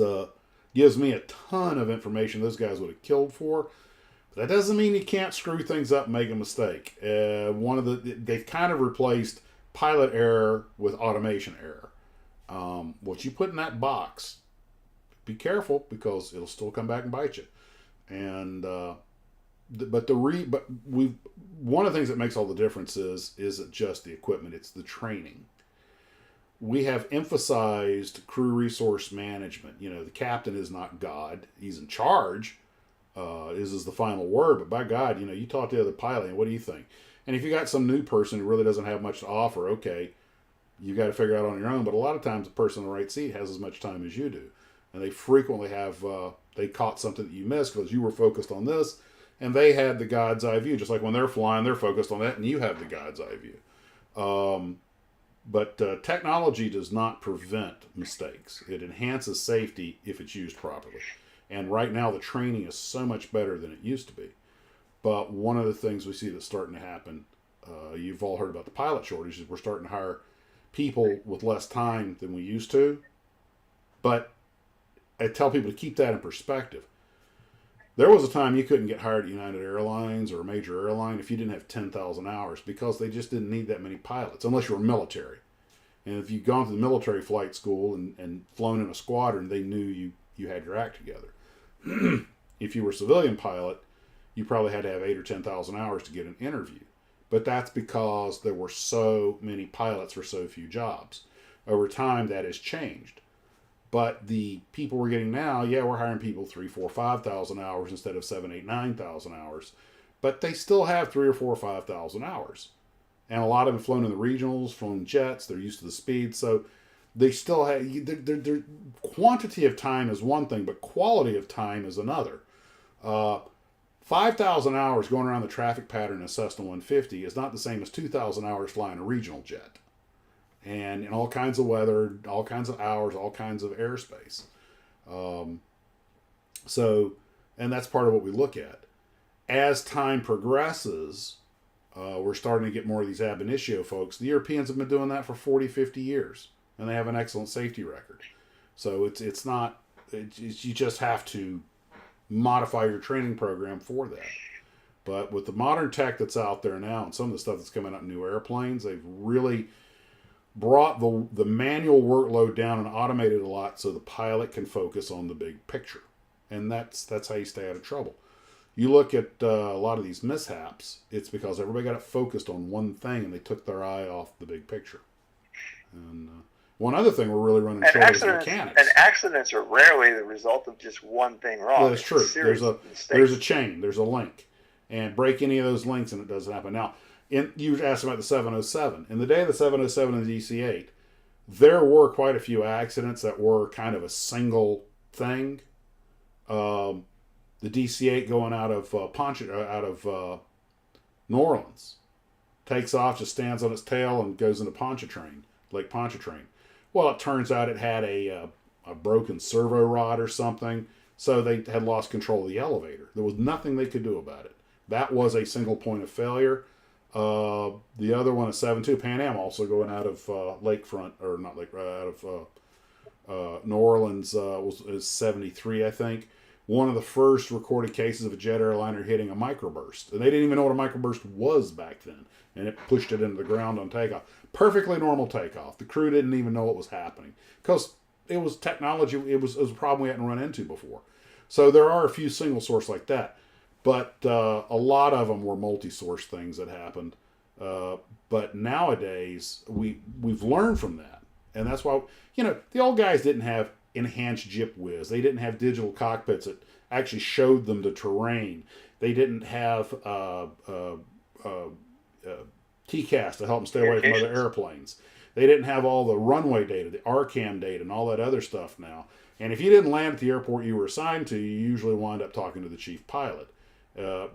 me a ton of information those guys would have killed for, that doesn't mean you can't screw things up and make a mistake. They've kind of replaced pilot error with automation error. What you put in that box, be careful, because it'll still come back and bite you. And one of the things that makes all the difference isn't just the equipment; it's the training. We have emphasized crew resource management. The captain is not God; he's in charge. Is the final word, but by God, you talk to the other pilot, and what do you think? And if you got some new person who really doesn't have much to offer, okay, you got to figure out on your own. But a lot of times, the person in the right seat has as much time as you do, and they frequently have they caught something that you missed because you were focused on this, and they had the God's eye view. Just like when they're flying, they're focused on that, and you have the God's eye view. But technology does not prevent mistakes. It enhances safety if it's used properly. And right now, the training is so much better than it used to be. But one of the things we see that's starting to happen, you've all heard about the pilot shortage, is we're starting to hire people with less time than we used to. But I tell people to keep that in perspective. There was a time you couldn't get hired at United Airlines or a major airline if you didn't have 10,000 hours, because they just didn't need that many pilots, unless you were military. And if you'd gone to the military flight school and flown in a squadron, they knew you had your act together. If you were a civilian pilot, you probably had to have 8,000 or 10,000 hours to get an interview. But that's because there were so many pilots for so few jobs. Over time, that has changed. But the people we're getting now, we're hiring people 3,000, 4,000, 5,000 hours instead of 7,000, 8,000, 9,000 hours. But they still have 3,000 or 4,000 or 5,000 hours. And a lot of them have flown in the regionals, flown jets, they're used to the speed. So they still have, their quantity of time is one thing, but quality of time is another. 5,000 hours going around the traffic pattern in a Cessna 150 is not the same as 2,000 hours flying a regional jet. And in all kinds of weather, all kinds of hours, all kinds of airspace. And that's part of what we look at. As time progresses, we're starting to get more of these ab initio folks. The Europeans have been doing that for 40, 50 years. And they have an excellent safety record. So you just have to modify your training program for that. But with the modern tech that's out there now and some of the stuff that's coming out in new airplanes, they've really brought the manual workload down and automated a lot so the pilot can focus on the big picture. And that's how you stay out of trouble. You look at a lot of these mishaps, it's because everybody got it focused on one thing and they took their eye off the big picture. And one other thing we're really running short is mechanics. And accidents are rarely the result of just one thing wrong. Well, that's true. There's a chain. There's a link. And break any of those links and it doesn't happen. Now, you asked about the 707. In the day of the 707 and the DC-8, there were quite a few accidents that were kind of a single thing. The DC-8 going out of New Orleans takes off, just stands on its tail and goes into Pontchartrain, Lake Pontchartrain. Well, it turns out it had a a broken servo rod or something. So they had lost control of the elevator. There was nothing they could do about it. That was a single point of failure. The other one, a 7.2 Pan Am, also going out of Lakefront, or not Lake, out of New Orleans, is 73, I think. One of the first recorded cases of a jet airliner hitting a microburst. And they didn't even know what a microburst was back then. And it pushed it into the ground on takeoff. Perfectly normal takeoff. The crew didn't even know what was happening. Because it was technology, it was a problem we hadn't run into before. So there are a few single source like that. But a lot of them were multi-source things that happened. But nowadays, we've learned from that. And that's why, the old guys didn't have enhanced jip whiz. They didn't have digital cockpits that actually showed them the terrain. They didn't have TCAS to help them stay away from other airplanes. They didn't have all the runway data, the RCAM data, and all that other stuff now. And if you didn't land at the airport you were assigned to, you usually wind up talking to the chief pilot.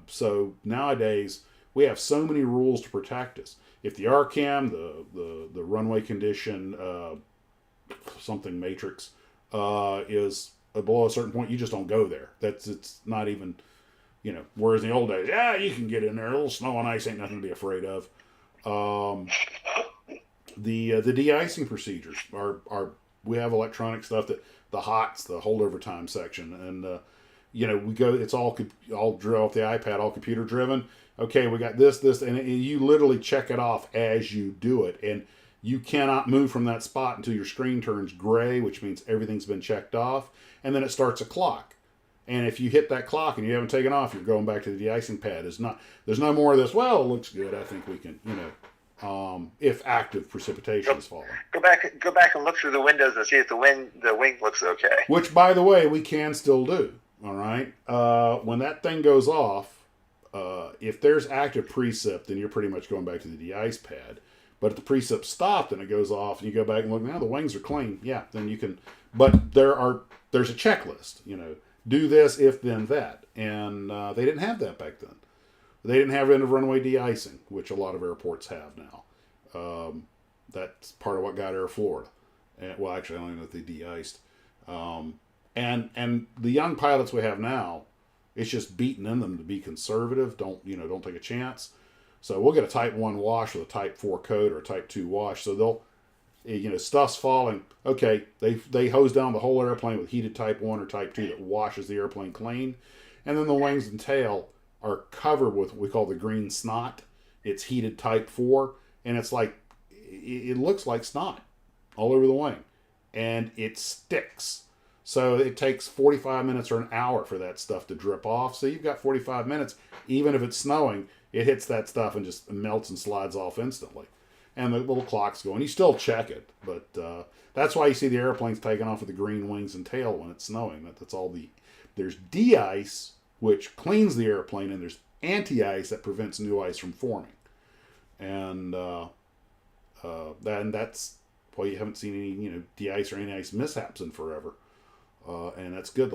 So nowadays, we have so many rules to protect us. If the RCAM, the runway condition, something matrix, is below a certain point, you just don't go there. It's not even, whereas in the old days, you can get in there. A little snow and ice ain't nothing to be afraid of. The de-icing procedures are we have electronic stuff that the HOTS, the holdover time section, and we go. It's all drill off the iPad, all computer driven. Okay, we got this, and you literally check it off as you do it, and you cannot move from that spot until your screen turns gray, which means everything's been checked off, and then it starts a clock. And if you hit that clock and you haven't taken off, you're going back to the de-icing pad. There's no more of this. Well, it looks good. I think we can, if active precipitation is falling. Go back and look through the windows and see if the wing looks okay. Which, by the way, we can still do. All right. When that thing goes off, if there's active precip, then you're pretty much going back to the de-ice pad. But if the precip stopped and it goes off, and you go back and look, now the wings are clean. Yeah, then you can. But there's a checklist. Do this, if then that, and they didn't have that back then. They didn't have end of runway de-icing, which a lot of airports have now. That's part of what got Air Florida. Well, actually, I don't even know if they de-iced. And the young pilots we have now, it's just beating in them to be conservative. Don't take a chance. So we'll get a Type 1 wash with a Type 4 coat or a Type 2 wash. So they'll, stuff's falling. Okay, they hose down the whole airplane with heated Type 1 or Type 2 that washes the airplane clean. And then the wings and tail are covered with what we call the green snot. It's heated Type 4, and it's like, it looks like snot all over the wing. And it sticks. So it takes 45 minutes or an hour for that stuff to drip off. So you've got 45 minutes, even if it's snowing, it hits that stuff and just melts and slides off instantly. And the little clock's going. You still check it, but that's why you see the airplanes taking off with the green wings and tail when it's snowing. That's all there's de-ice, which cleans the airplane, and there's anti-ice that prevents new ice from forming. And that's why you haven't seen any de-ice or anti-ice mishaps in forever. And that's good.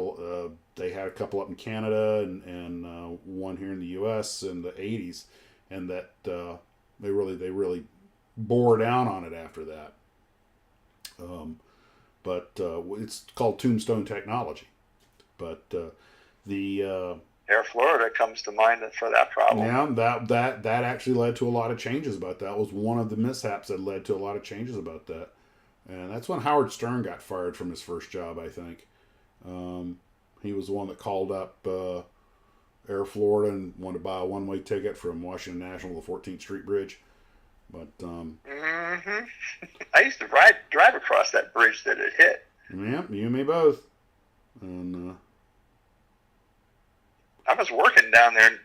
They had a couple up in Canada and one here in the U.S. in the 80s, and that they really bore down on it after that. But it's called tombstone technology. But the Air Florida comes to mind for that problem. Yeah, that actually led to a lot of changes about that. Was one of the mishaps that led to a lot of changes about that. And that's when Howard Stern got fired from his first job, I think. He was the one that called up Air Florida and wanted to buy a one-way ticket from Washington National to the 14th Street Bridge. But I used to drive across that bridge that it hit. Yeah, you and me both. And I was working down there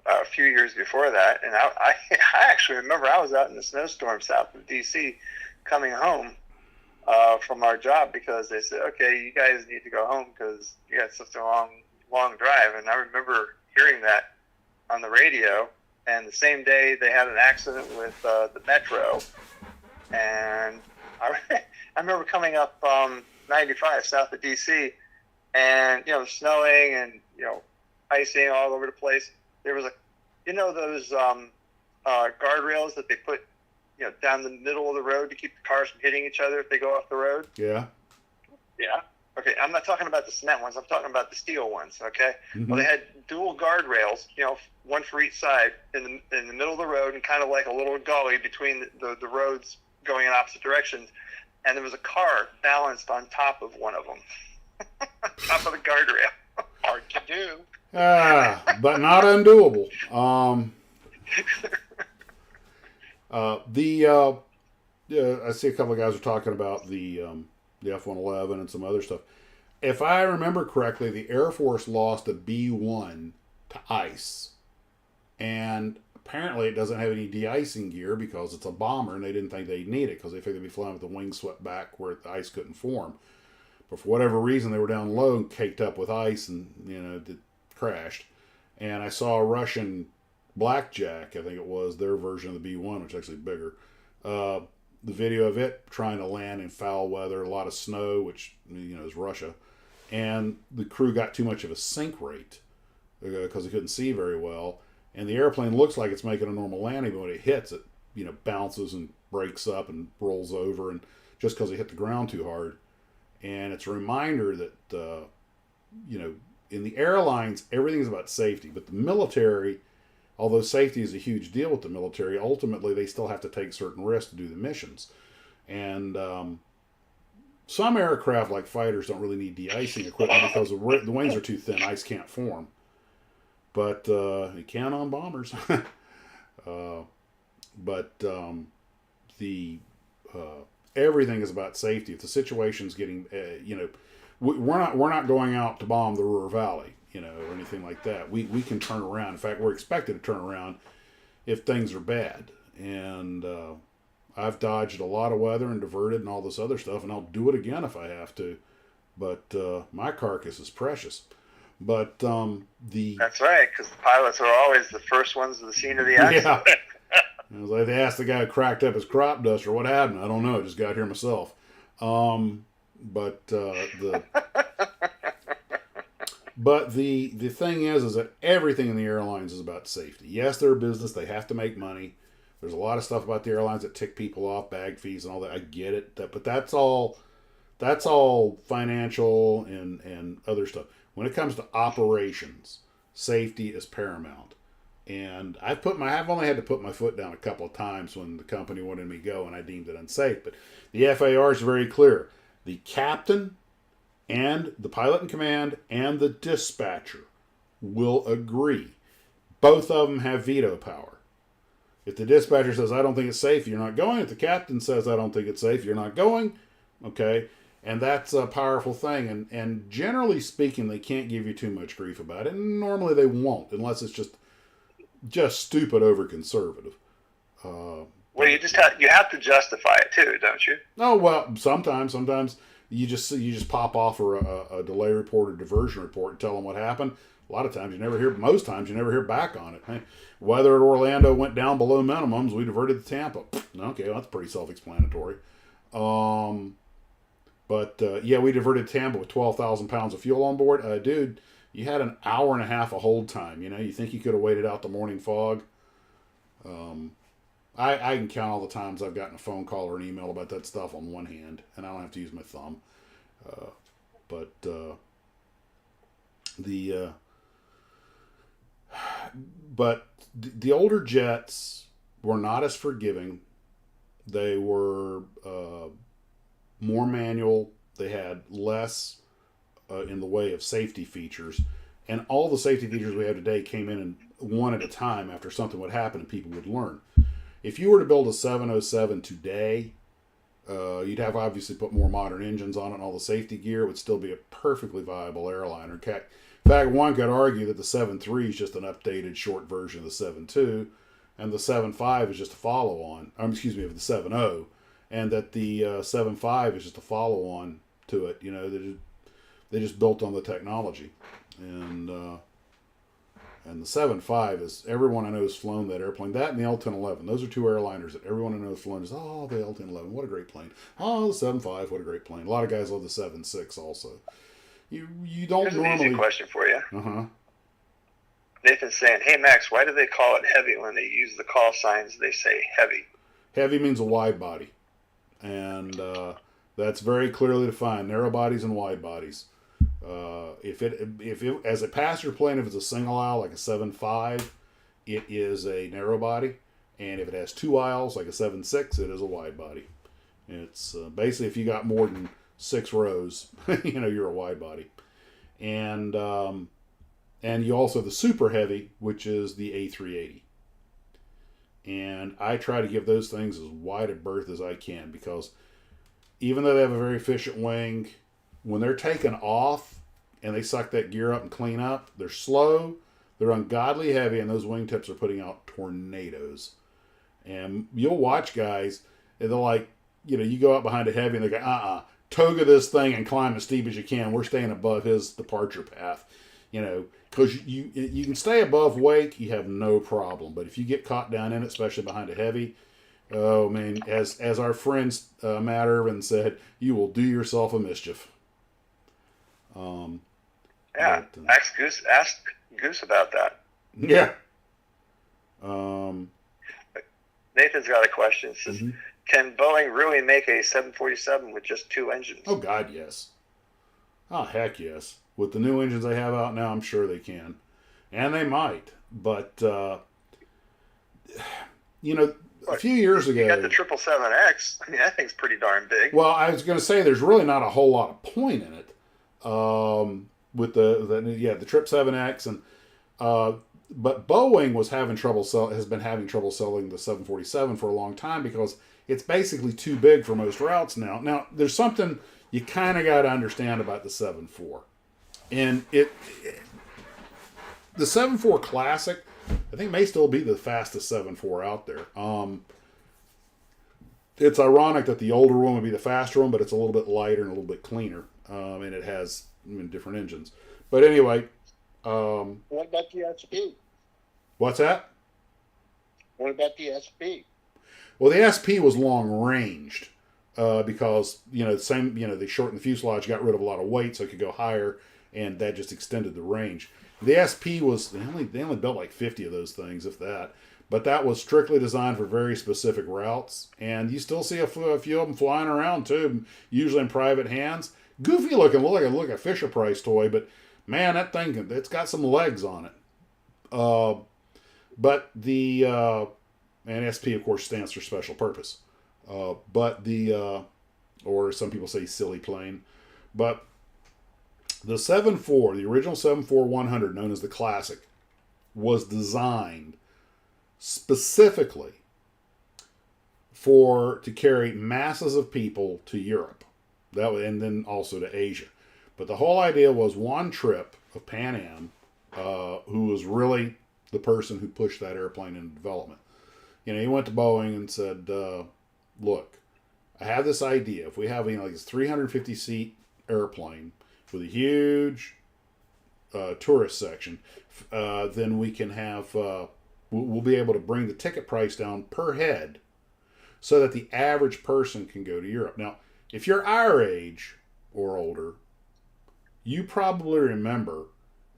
a few years before that, and I actually remember I was out in the snowstorm south of D.C. coming home from our job because they said, okay, you guys need to go home because you got such a long drive. And I remember hearing that on the radio. And the same day they had an accident with the Metro. And I remember coming up 95 south of D.C. and, snowing and, icing all over the place. There was those guardrails that they put, down the middle of the road to keep the cars from hitting each other if they go off the road? Yeah. Yeah. Okay, I'm not talking about the cement ones. I'm talking about the steel ones. Okay. Mm-hmm. Well, they had dual guardrails, one for each side in the middle of the road, and kind of like a little gully between the roads going in opposite directions. And there was a car balanced on top of one of them, top of the guardrail. Hard to do. But not undoable. I see a couple of guys are talking about the F-111 and some other stuff. If I remember correctly, the Air Force lost a B-1 to ice. And apparently it doesn't have any de-icing gear because it's a bomber and they didn't think they'd need it because they figured they'd be flying with the wings swept back where the ice couldn't form. But for whatever reason, they were down low and caked up with ice and, it crashed. And I saw a Russian Blackjack, I think it was, their version of the B-1, which is actually bigger. The video of it trying to land in foul weather, a lot of snow, which, is Russia. And the crew got too much of a sink rate because they couldn't see very well. And the airplane looks like it's making a normal landing, but when it hits, it, bounces and breaks up and rolls over, and just because it hit the ground too hard. And it's a reminder that, in the airlines, everything's about safety. But the military, although safety is a huge deal with the military, ultimately they still have to take certain risks to do the missions. And some aircraft, like fighters, don't really need de-icing equipment because the wings are too thin. Ice can't form. But it can on bombers. Everything is about safety. If the situation's getting, we're not going out to bomb the Ruhr Valley, or anything like that. We can turn around. In fact, we're expected to turn around if things are bad. And I've dodged a lot of weather and diverted and all this other stuff, and I'll do it again if I have to. But my carcass is precious. But That's right, because the pilots are always the first ones to the scene of the accident. Yeah. It was like they asked the guy who cracked up his crop duster what happened. I don't know. I just got here myself. But the thing is that everything in the airlines is about safety. Yes, they're a business. They have to make money. There's a lot of stuff about the airlines that tick people off, bag fees and all that. I get it. But that's all financial and other stuff. When it comes to operations, safety is paramount. And I've only had to put my foot down a couple of times when the company wanted me to go and I deemed it unsafe. But the FAR is very clear. The captain and the pilot in command and the dispatcher will agree. Both of them have veto power. If the dispatcher says, I don't think it's safe, you're not going. If the captain says, I don't think it's safe, you're not going. Okay? And that's a powerful thing. And generally speaking, they can't give you too much grief about it. And normally they won't, unless it's just stupid over conservative. Well, you have to justify it too, don't you? Oh well, sometimes you just pop off a delay report or diversion report and tell them what happened. Most times you never hear back on it. Hey, weather at Orlando went down below minimums. We diverted to Tampa. Okay, well, that's pretty self-explanatory. We diverted Tampa with 12,000 pounds of fuel on board. Dude, you had an hour and a half of hold time. You think you could have waited out the morning fog? I can count all the times I've gotten a phone call or an email about that stuff on one hand, and I don't have to use my thumb. But the older jets were not as forgiving. They were more manual. They had less in the way of safety features. And all the safety features we have today came in one at a time after something would happen and people would learn. If you were to build a 707 today, you'd have obviously put more modern engines on it and all the safety gear. It would still be a perfectly viable airliner. In fact, one could argue that the 7.3 is just an updated short version of the 7.2, and the 7.5 is just a follow-on, of the 7.0, and that the 7.5 is just a follow-on to it. They just built on the technology. And the 7.5 is, everyone I know has flown that airplane. That and the L-1011. Those are two airliners that everyone I know has flown. The L-1011, what a great plane. Oh, the 7.5, what a great plane. A lot of guys love the 7.6 also. You don't Here's normally... an easy question for you. Uh-huh. Nathan's saying, hey, Max, why do they call it heavy when they use the call signs? They say heavy. Heavy means a wide body. And That's very clearly defined: narrow bodies and wide bodies. If it as a passenger plane, if it's a single aisle like a 7.5, it is a narrow body, and if it has 2 aisles like a 7.6, it is a wide body. It's basically if you got more than 6 rows, you're a wide body, and you also have the super heavy, which is the A380. And I try to give those things as wide a berth as I can, because even though they have a very efficient wing, when they're taken off and they suck that gear up and clean up, they're slow, they're ungodly heavy, and those wingtips are putting out tornadoes. And you'll watch guys, and they're like, you go up behind a heavy and they go, toga this thing and climb as steep as you can. We're staying above his departure path. Because you can stay above wake, you have no problem. But if you get caught down in it, especially behind a heavy, oh man, as our friend Matt Irvin said, you will do yourself a mischief. Ask Goose about that. Yeah. Nathan's got a question. It says, can Boeing really make a 747 with just 2 engines? Oh God, yes. Oh heck yes. With the new engines they have out now, I'm sure they can. And they might. But, a few years ago... You got the 777X. I mean, that thing's pretty darn big. Well, I was going to say there's really not a whole lot of point in it. With the 777X. And, but Boeing has been having trouble selling the 747 for a long time because it's basically too big for most routes now. Now, there's something you kind of got to understand about the 7.4. And the 7.4 Classic, I think, may still be the fastest 7.4 out there. It's ironic that the older one would be the faster one, but it's a little bit lighter and a little bit cleaner. And it has different engines. But anyway. What about the SP? What's that? What about the SP? Well, the SP was long ranged because, they shortened the fuselage, got rid of a lot of weight so it could go higher. And that just extended the range. The SP was, they only built like 50 of those things, if that. But that was strictly designed for very specific routes. And you still see a few of them flying around, too, usually in private hands. Goofy looking, look like a Fisher-Price toy, but man, that thing, it's got some legs on it. But the, and SP, of course, stands for special purpose. But the, or some people say silly plane. But the 7.4, the original 7.4-100, known as the Classic, was designed specifically to carry masses of people to Europe, and then also to Asia. But the whole idea was one trip of Pan Am, who was really the person who pushed that airplane into development. He went to Boeing and said, "Look, I have this idea. If we have like this 350-seat airplane with a huge tourist section, then we can have, we'll be able to bring the ticket price down per head so that the average person can go to Europe." Now, if you're our age or older, you probably remember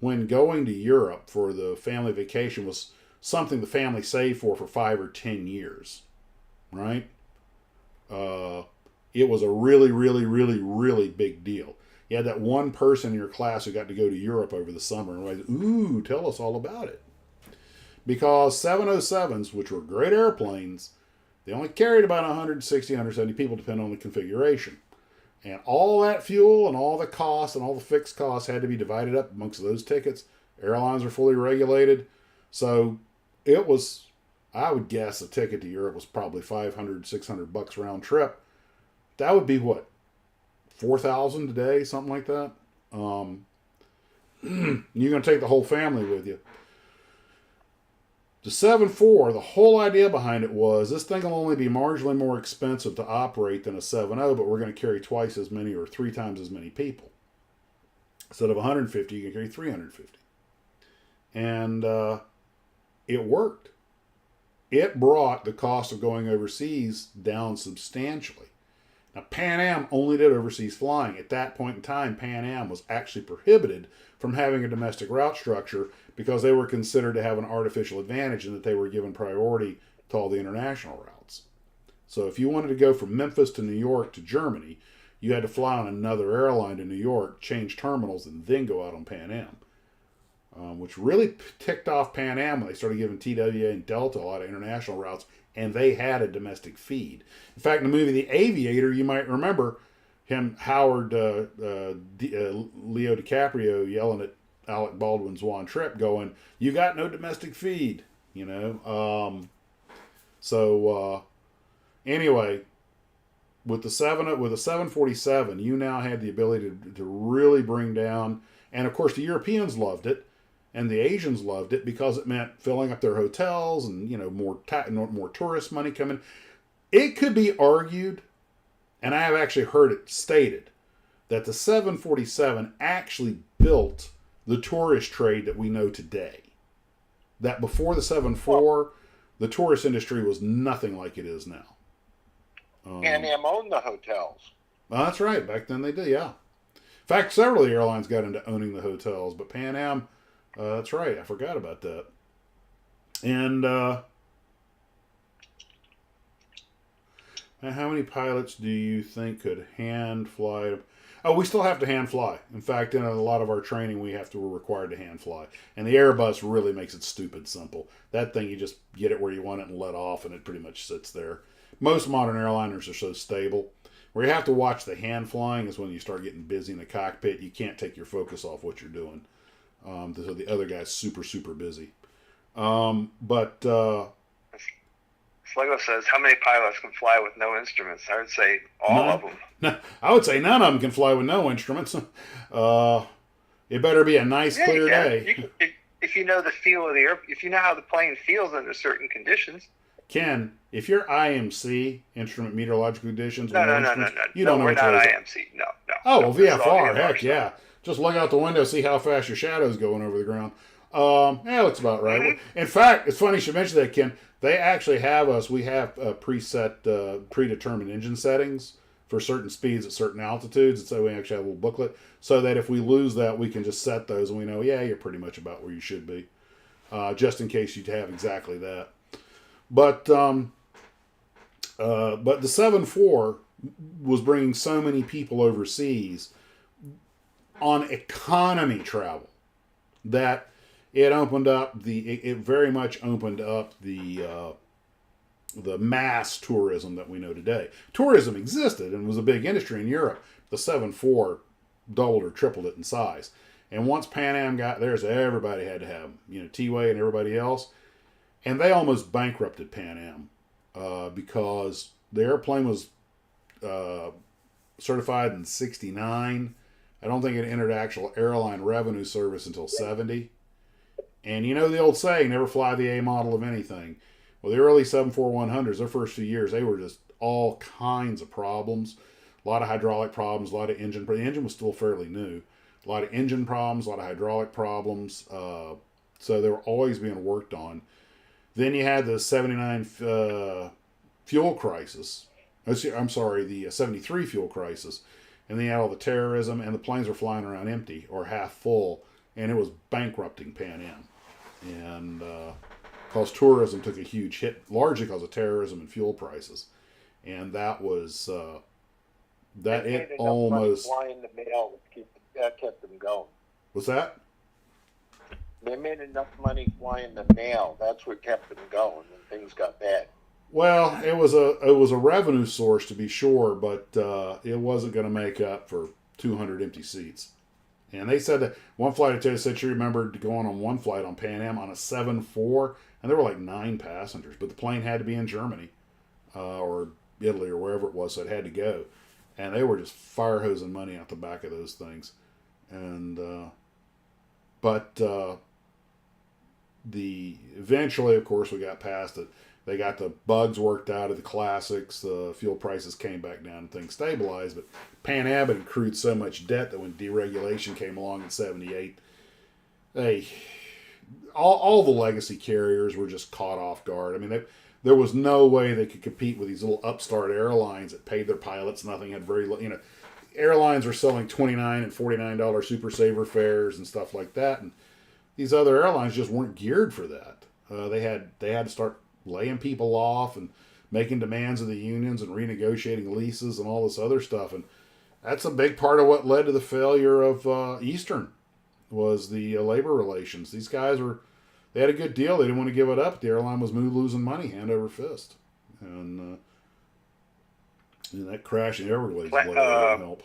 when going to Europe for the family vacation was something the family saved for 5 or 10 years, right? It was a really, really, really, really big deal. You had that one person in your class who got to go to Europe over the summer and was, ooh, tell us all about it. Because 707s, which were great airplanes, they only carried about 160, 170 people, depending on the configuration. And all that fuel and all the costs and all the fixed costs had to be divided up amongst those tickets. Airlines are fully regulated. So it was, I would guess a ticket to Europe was probably $500, $600 round trip. That would be what? 4,000 a day, something like that. You're going to take the whole family with you. The 7.4, the whole idea behind it was this thing will only be marginally more expensive to operate than a 7.0, but we're going to carry twice as many or 3 times as many people. Instead of 150, you can carry 350. And it worked. It brought the cost of going overseas down substantially. Now, Pan Am only did overseas flying. At that point in time, Pan Am was actually prohibited from having a domestic route structure because they were considered to have an artificial advantage in that they were given priority to all the international routes. So if you wanted to go from Memphis to New York to Germany, you had to fly on another airline to New York, change terminals, and then go out on Pan Am. Which really ticked off Pan Am when they started giving TWA and Delta a lot of international routes, and they had a domestic feed. In fact, in the movie The Aviator, you might remember Leo DiCaprio yelling at Alec Baldwin's Juan Tripp, going, "You got no domestic feed," you know. Anyway, with the 747, you now had the ability to really bring down, and of course the Europeans loved it, and the Asians loved it because it meant filling up their hotels and, you know, more tourist money coming. It could be argued, and I have actually heard it stated, that the 747 actually built the tourist trade that we know today. That before the 74, the tourist industry was nothing like it is now. Pan Am owned the hotels. Well, that's right. Back then they did, yeah. In fact, several of the airlines got into owning the hotels, but Pan Am, that's right. I forgot about that. And how many pilots do you think could hand fly? Oh, we still have to hand fly. In fact, in a lot of our training, we're required to hand fly. And the Airbus really makes it stupid simple. That thing, you just get it where you want it and let off, and it pretty much sits there. Most modern airliners are so stable. Where you have to watch the hand flying is when you start getting busy in the cockpit. You can't take your focus off what you're doing. So the other guy's super, super busy. Sluggo says, how many pilots can fly with no instruments? I would say all of them. I would say none of them can fly with no instruments. It better be a nice, clear day. If you know the feel of the air, if you know how the plane feels under certain conditions. Ken, if you're IMC, instrument meteorological conditions, no, you don't know we're what not those IMC. No. Oh, well, VFR, heck yeah. Just look out the window, see how fast your shadow's going over the ground. Yeah, looks about right. Mm-hmm. In fact, it's funny you should mention that, Ken. They actually have we have predetermined engine settings for certain speeds at certain altitudes, and so we actually have a little booklet so that if we lose that, we can just set those and we know, yeah, you're pretty much about where you should be, just in case you have exactly that. But the 7.4 was bringing so many people overseas on economy travel that it very much opened up the mass tourism that we know today. Tourism existed and was a big industry in Europe. The 7.4 doubled or tripled it in size. And once Pan Am got theirs, everybody had to have them. You know, T-Way and everybody else. And they almost bankrupted Pan Am because the airplane was certified in 69. I don't think it entered actual airline revenue service until 70. And you know the old saying, never fly the A model of anything. Well, the early 74100s, their first few years, they were just all kinds of problems. A lot of hydraulic problems, a lot of engine. The engine was still fairly new. A lot of engine problems, a lot of hydraulic problems. So they were always being worked on. Then you had the 79 fuel crisis. I'm sorry, the 73 fuel crisis. And then you had all the terrorism, and the planes were flying around empty or half full, and it was bankrupting Pan Am. And because tourism took a huge hit, largely because of terrorism and fuel prices. And that was, it almost... Flying the mail that kept them going. What's that? They made enough money flying the mail. That's what kept them going when things got bad. Well, it was a revenue source to be sure, but it wasn't going to make up for 200 empty seats. And they said that one flight attendant said she remembered going on one flight on Pan Am on a 7.4, and there were like 9 passengers, but the plane had to be in Germany or Italy or wherever it was, so it had to go. And they were just fire hosing money out the back of those things. And eventually, of course, we got past it. They got the bugs worked out of the classics. The fuel prices came back down and things stabilized. But Pan Am had accrued so much debt that when deregulation came along in 78, all the legacy carriers were just caught off guard. I mean, there was no way they could compete with these little upstart airlines that paid their pilots nothing, had very, airlines were selling $29 and $49 Super Saver fares and stuff like that. And these other airlines just weren't geared for that. They had to start laying people off and making demands of the unions and renegotiating leases and all this other stuff. And That's a big part of what led to the failure of Eastern was the labor relations. These guys they had a good deal. They didn't want to give it up. The airline was losing money hand over fist. And that crash in Everglades didn't help.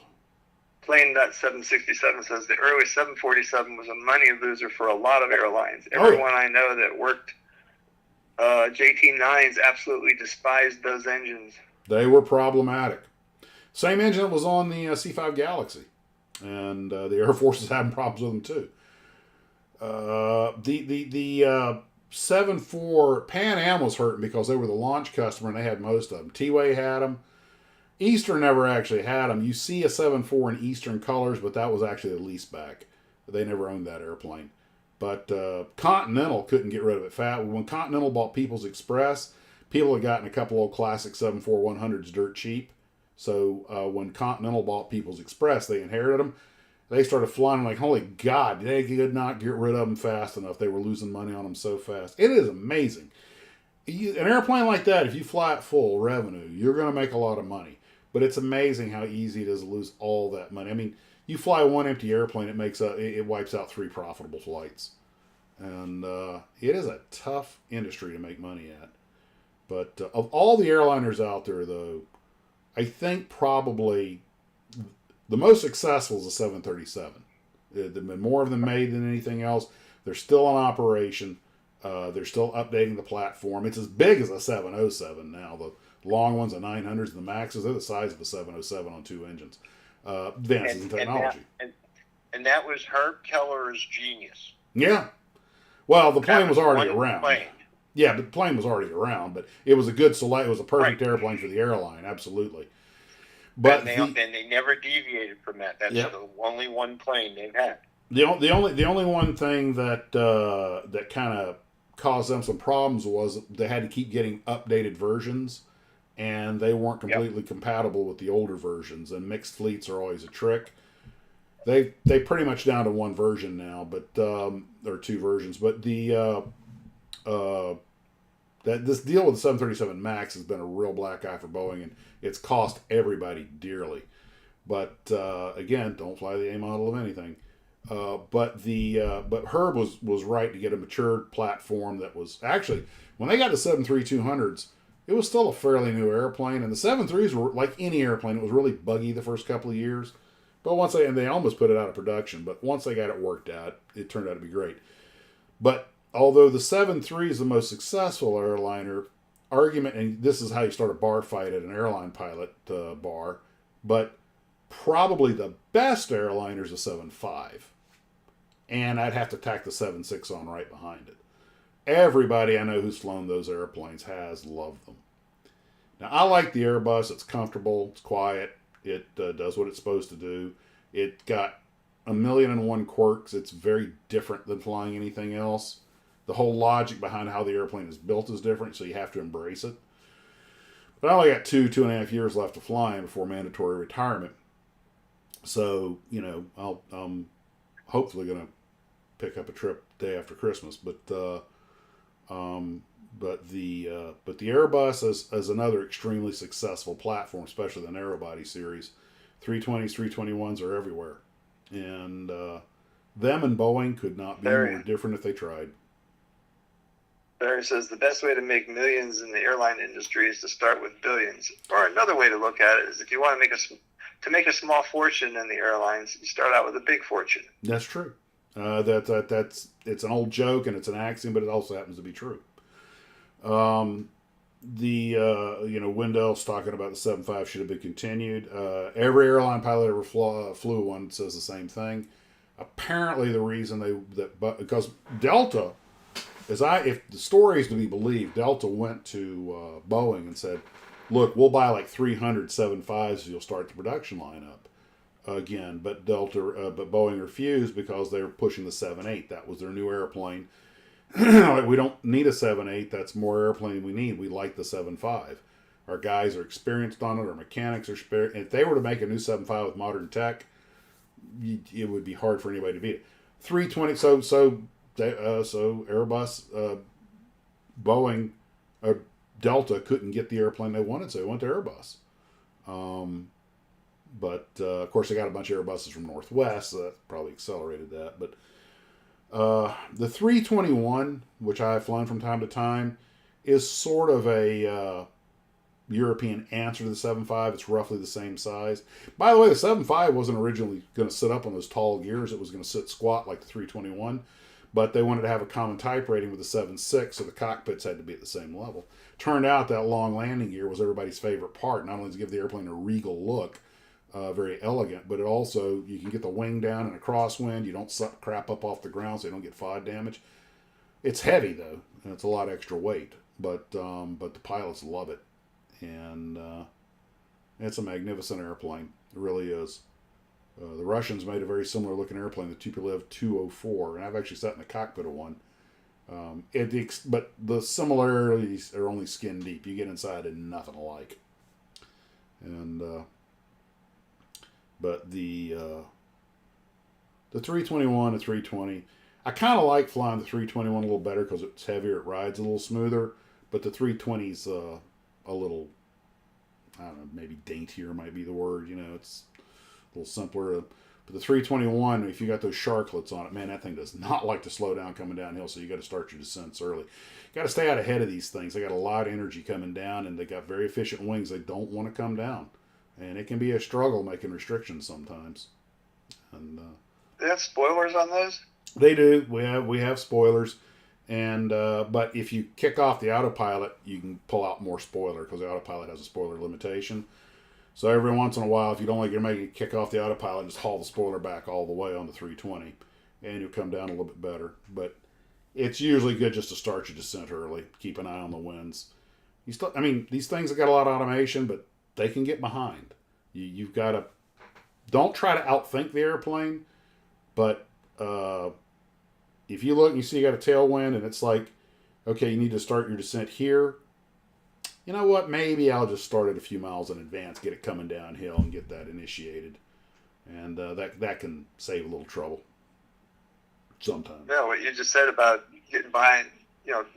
Plane Nut 767 says the early 747 was a money loser for a lot of airlines. Everyone I know that worked JT9s absolutely despised those engines. They were problematic. Same engine that was on the C-5 Galaxy. And the Air Force is having problems with them too. The 7-4 Pan Am was hurting because they were the launch customer and they had most of them. T-Way had them. Eastern never actually had them. You see a 7-4 in Eastern colors, but that was actually a lease back. They never owned that airplane. But Continental couldn't get rid of it fat. When Continental bought People's Express, people had gotten a couple old classic 7-4-100s dirt cheap. So when Continental bought People's Express, they inherited them. They started flying like, holy God, they could not get rid of them fast enough. They were losing money on them so fast. It is amazing. An airplane like that, if you fly it full revenue, you're going to make a lot of money. But it's amazing how easy it is to lose all that money. I mean, you fly one empty airplane, it wipes out 3 profitable flights. And it is a tough industry to make money at. But of all the airliners out there, though, I think probably the most successful is the 737. There've been more of them made than anything else. They're still in operation. They're still updating the platform. It's as big as a 707 now. The long ones, the 900s, and the Maxes, they're the size of a 707 on 2 engines. Advances in technology. And that was Herb Keller's genius. Yeah. Well, the plane was already around. Plane. Yeah, the plane was already around, but it was a good select. It was a perfect airplane for the airline, absolutely. But and they never deviated from that. That's the only one plane they've had. The only one thing that that kind of caused them some problems was they had to keep getting updated versions, and they weren't completely compatible with the older versions. And mixed fleets are always a trick. They pretty much down to one version now, but or 2 versions. But this deal with the 737 MAX has been a real black eye for Boeing, and it's cost everybody dearly. But again, don't fly the A model of anything. But Herb was right to get a matured platform that was actually, when they got the 73200s, it was still a fairly new airplane, and the 73s were like any airplane. It was really buggy the first couple of years, but once they almost put it out of production. But once they got it worked out, it turned out to be great. But although the 7.3 is the most successful airliner, argument, and this is how you start a bar fight at an airline pilot bar, but probably the best airliner is a 7.5. And I'd have to tack the 7.6 on right behind it. Everybody I know who's flown those airplanes has loved them. Now, I like the Airbus. It's comfortable. It's quiet. It does what it's supposed to do. It got 1,000,001 quirks. It's very different than flying anything else. The whole logic behind how the airplane is built is different, so you have to embrace it. But I only got 2.5 years left of flying before mandatory retirement. So, I'm hopefully going to pick up a trip day after Christmas. But the Airbus is another extremely successful platform, especially the narrow body series. 320s, 321s are everywhere. And them and Boeing could not be more different if they tried. Barry says the best way to make millions in the airline industry is to start with billions. Or another way to look at it is if you want to make a small fortune in the airlines, you start out with a big fortune. That's true. That's it's an old joke and it's an axiom, but it also happens to be true. Wendell's talking about the 7.5 should have been continued. Every airline pilot ever flew one says the same thing. Apparently, the reason because Delta. If the story is to be believed, Delta went to Boeing and said, "Look, we'll buy like 300 7.5s so you'll start the production line up again." But Boeing refused because they were pushing the 7.8. That was their new airplane. We don't need a 7.8. That's more airplane we need. We like the 7.5. Our guys are experienced on it. Our mechanics are experienced. If they were to make a new 7.5 with modern tech, it would be hard for anybody to beat it. 320. So Airbus, Boeing, Delta couldn't get the airplane they wanted, so they went to Airbus. But of course, they got a bunch of Airbuses from Northwest, so that probably accelerated that. But the 321, which I've flown from time to time, is sort of a European answer to the 7.5. It's roughly the same size. By the way, the 7.5 wasn't originally going to sit up on those tall gears. It was going to sit squat like the 321. But they wanted to have a common type rating with the 7.6, so the cockpits had to be at the same level. Turned out that long landing gear was everybody's favorite part, not only to give the airplane a regal look, very elegant, but it also, you can get the wing down in a crosswind. You don't suck crap up off the ground so you don't get FOD damage. It's heavy, though, and it's a lot of extra weight, but the pilots love it. And it's a magnificent airplane. It really is. The Russians made a very similar looking airplane, the Tupolev 204, and I've actually sat in the cockpit of one. But the similarities are only skin deep. You get inside and nothing alike. And but the 321 and 320, I kind of like flying the 321 a little better because it's heavier, it rides a little smoother. But the 320's a little, I don't know, maybe daintier might be the word. You know, it's a little simpler. But the 321, if you got those sharklets on it, man, that thing does not like to slow down coming downhill, so you got to start your descents early. You got to stay out ahead of these things. They got a lot of energy coming down, and they got very efficient wings. They don't want to come down. And it can be a struggle making restrictions sometimes. And they have spoilers on those? They do. We have spoilers. And but if you kick off the autopilot, you can pull out more spoiler because the autopilot has a spoiler limitation. So every once in a while, if you don't like your make it kick off the autopilot, just haul the spoiler back all the way on the 320, and you'll come down a little bit better. But it's usually good just to start your descent early. Keep an eye on the winds. These things have got a lot of automation, but they can get behind. You've got to, don't try to outthink the airplane, but if you look and you see you got a tailwind and it's like, okay, you need to start your descent here. You know what? Maybe I'll just start it a few miles in advance, get it coming downhill, and get that initiated. And that can save a little trouble sometimes. Yeah, what you just said about getting behind,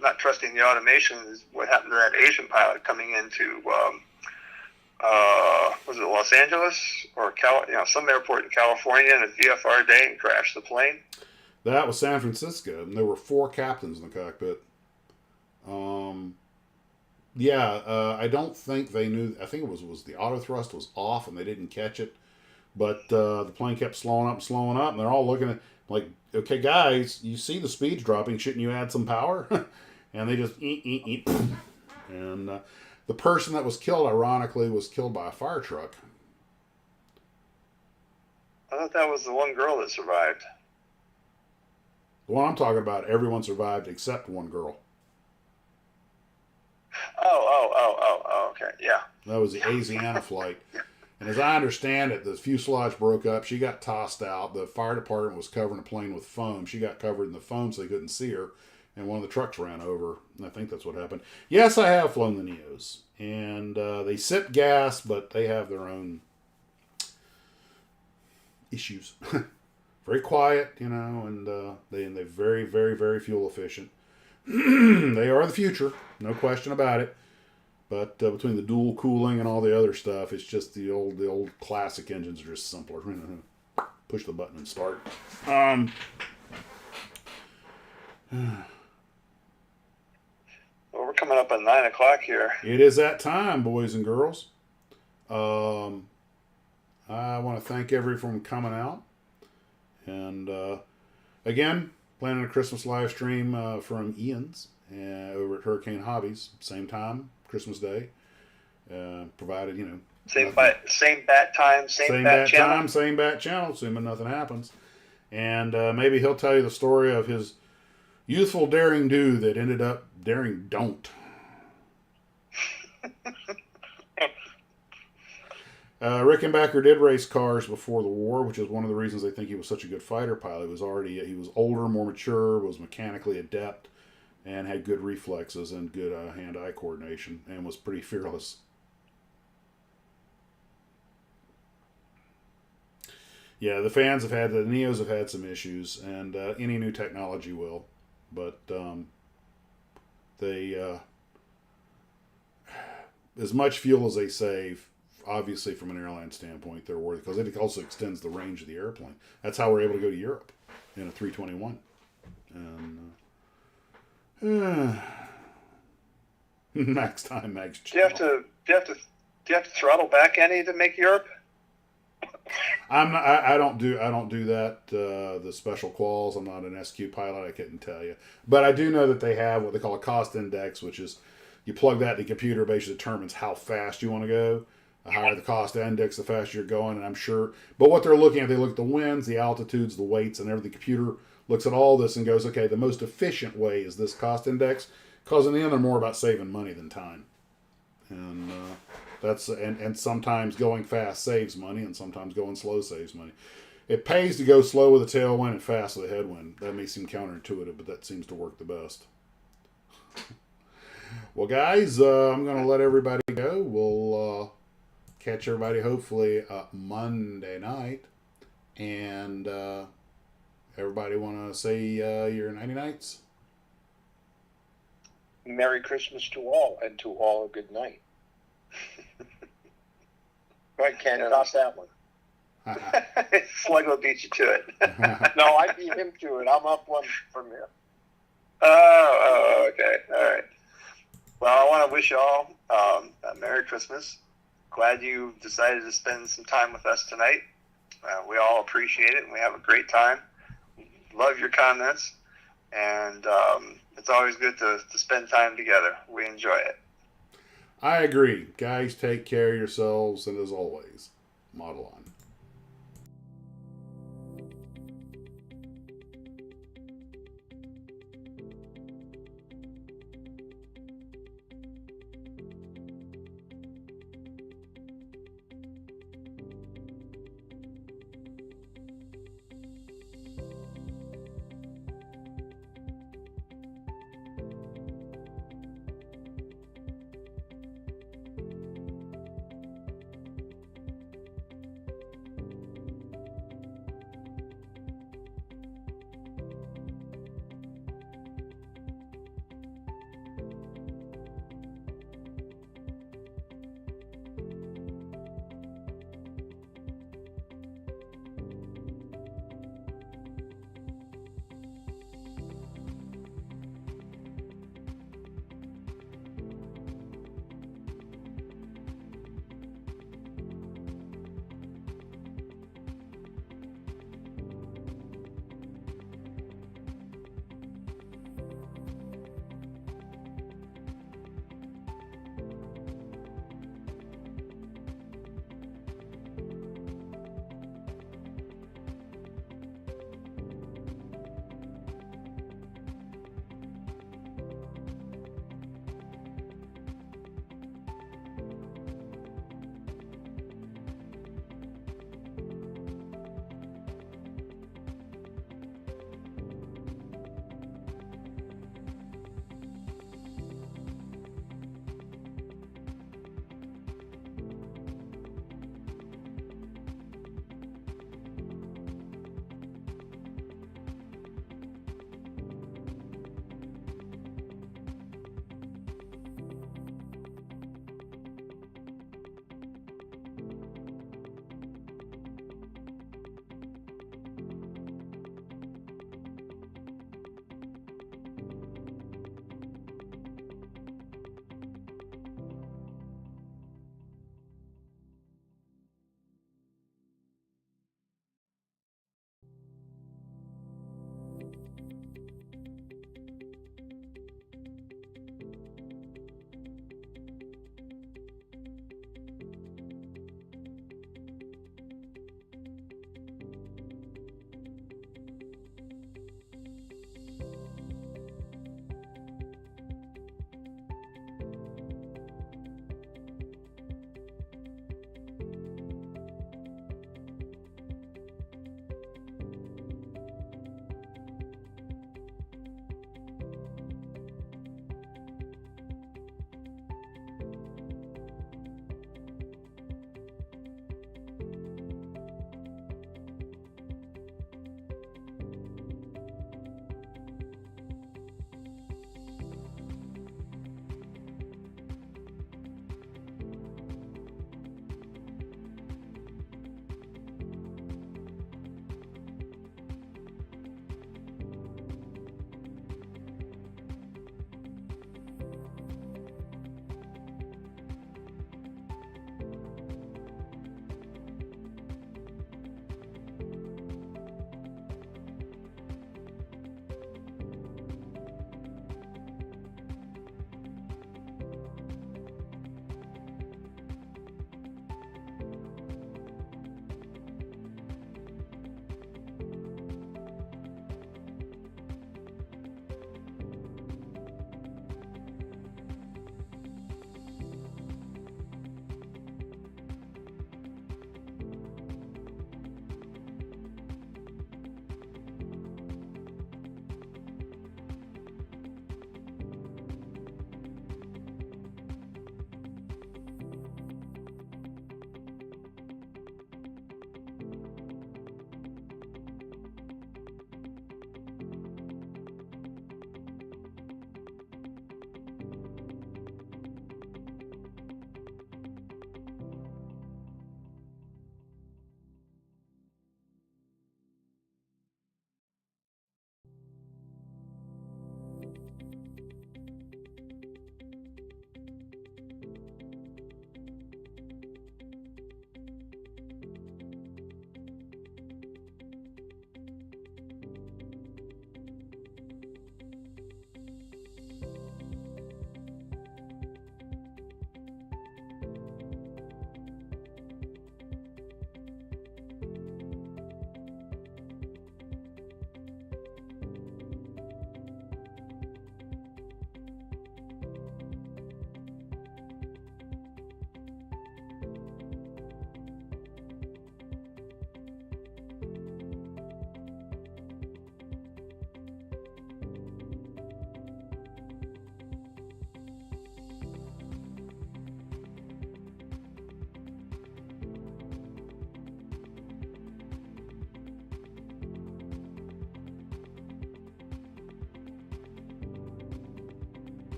not trusting the automation is what happened to that Asian pilot coming into, was it Los Angeles or some airport in California in a VFR day and crashed the plane? That was San Francisco, and there were 4 captains in the cockpit. I don't think they knew. I think it was the auto thrust was off and they didn't catch it. But the plane kept slowing up, and they're all looking at like, okay, guys, you see the speed's dropping. Shouldn't you add some power? And they just eat. And the person that was killed, ironically, was killed by a fire truck. I thought that was the one girl that survived. The one I'm talking about, everyone survived except one girl. Oh, okay, yeah. That was the Asiana flight. And as I understand it, the fuselage broke up. She got tossed out. The fire department was covering the plane with foam. She got covered in the foam so they couldn't see her. And one of the trucks ran over. And I think that's what happened. Yes, I have flown the Neos. And they sip gas, but they have their own issues. Very quiet, and they're very, very, very fuel efficient. They are the future, no question about it. But between the dual cooling and all the other stuff, it's just the old classic engines are just simpler. Push the button and start. Well, we're coming up on 9 o'clock here. It is that time, boys and girls. I want to thank everyone for coming out. And again, planning a Christmas live stream from Ian's over at Hurricane Hobbies, same time, Christmas Day. Provided, same bat time, same bat channel. Same bat channel, assuming nothing happens. And maybe he'll tell you the story of his youthful daring do that ended up daring don't. Rickenbacker did race cars before the war, which is one of the reasons I think he was such a good fighter pilot. He was older, more mature, was mechanically adept, and had good reflexes and good hand-eye coordination, and was pretty fearless. Yeah, the Neos have had some issues, and any new technology will, but they as much fuel as they save obviously from an airline standpoint, they're worth it because it also extends the range of the airplane. That's how we're able to go to Europe in a 321. And max time, max. Do you have to throttle back any to make Europe? I don't do that. The special quals. I'm not an SQ pilot. I couldn't tell you, but I do know that they have what they call a cost index, which is you plug that in the computer, basically determines how fast you want to go. The higher the cost index, the faster you're going. And I'm sure, but what they're looking at, they look at the winds, the altitudes, the weights, and everything. The computer looks at all this and goes, okay, the most efficient way is this cost index, because in the end, they're more about saving money than time. And and sometimes going fast saves money, and sometimes going slow saves money. It pays to go slow with a tailwind and fast with a headwind. That may seem counterintuitive, but that seems to work the best. Well, guys, I'm going to let everybody go. We'll catch everybody hopefully Monday night. And everybody want to say your nighty nights? Merry Christmas to all, and to all a good night. Right, can't top that one. Sluggo beat you to it. No, I beat him to it. I'm up one from here. Oh, okay. All right. Well, I want to wish you all a Merry Christmas. Glad you decided to spend some time with us tonight. We all appreciate it, and we have a great time. Love your comments, and it's always good to spend time together. We enjoy it. I agree. Guys, take care of yourselves, and as always, model on.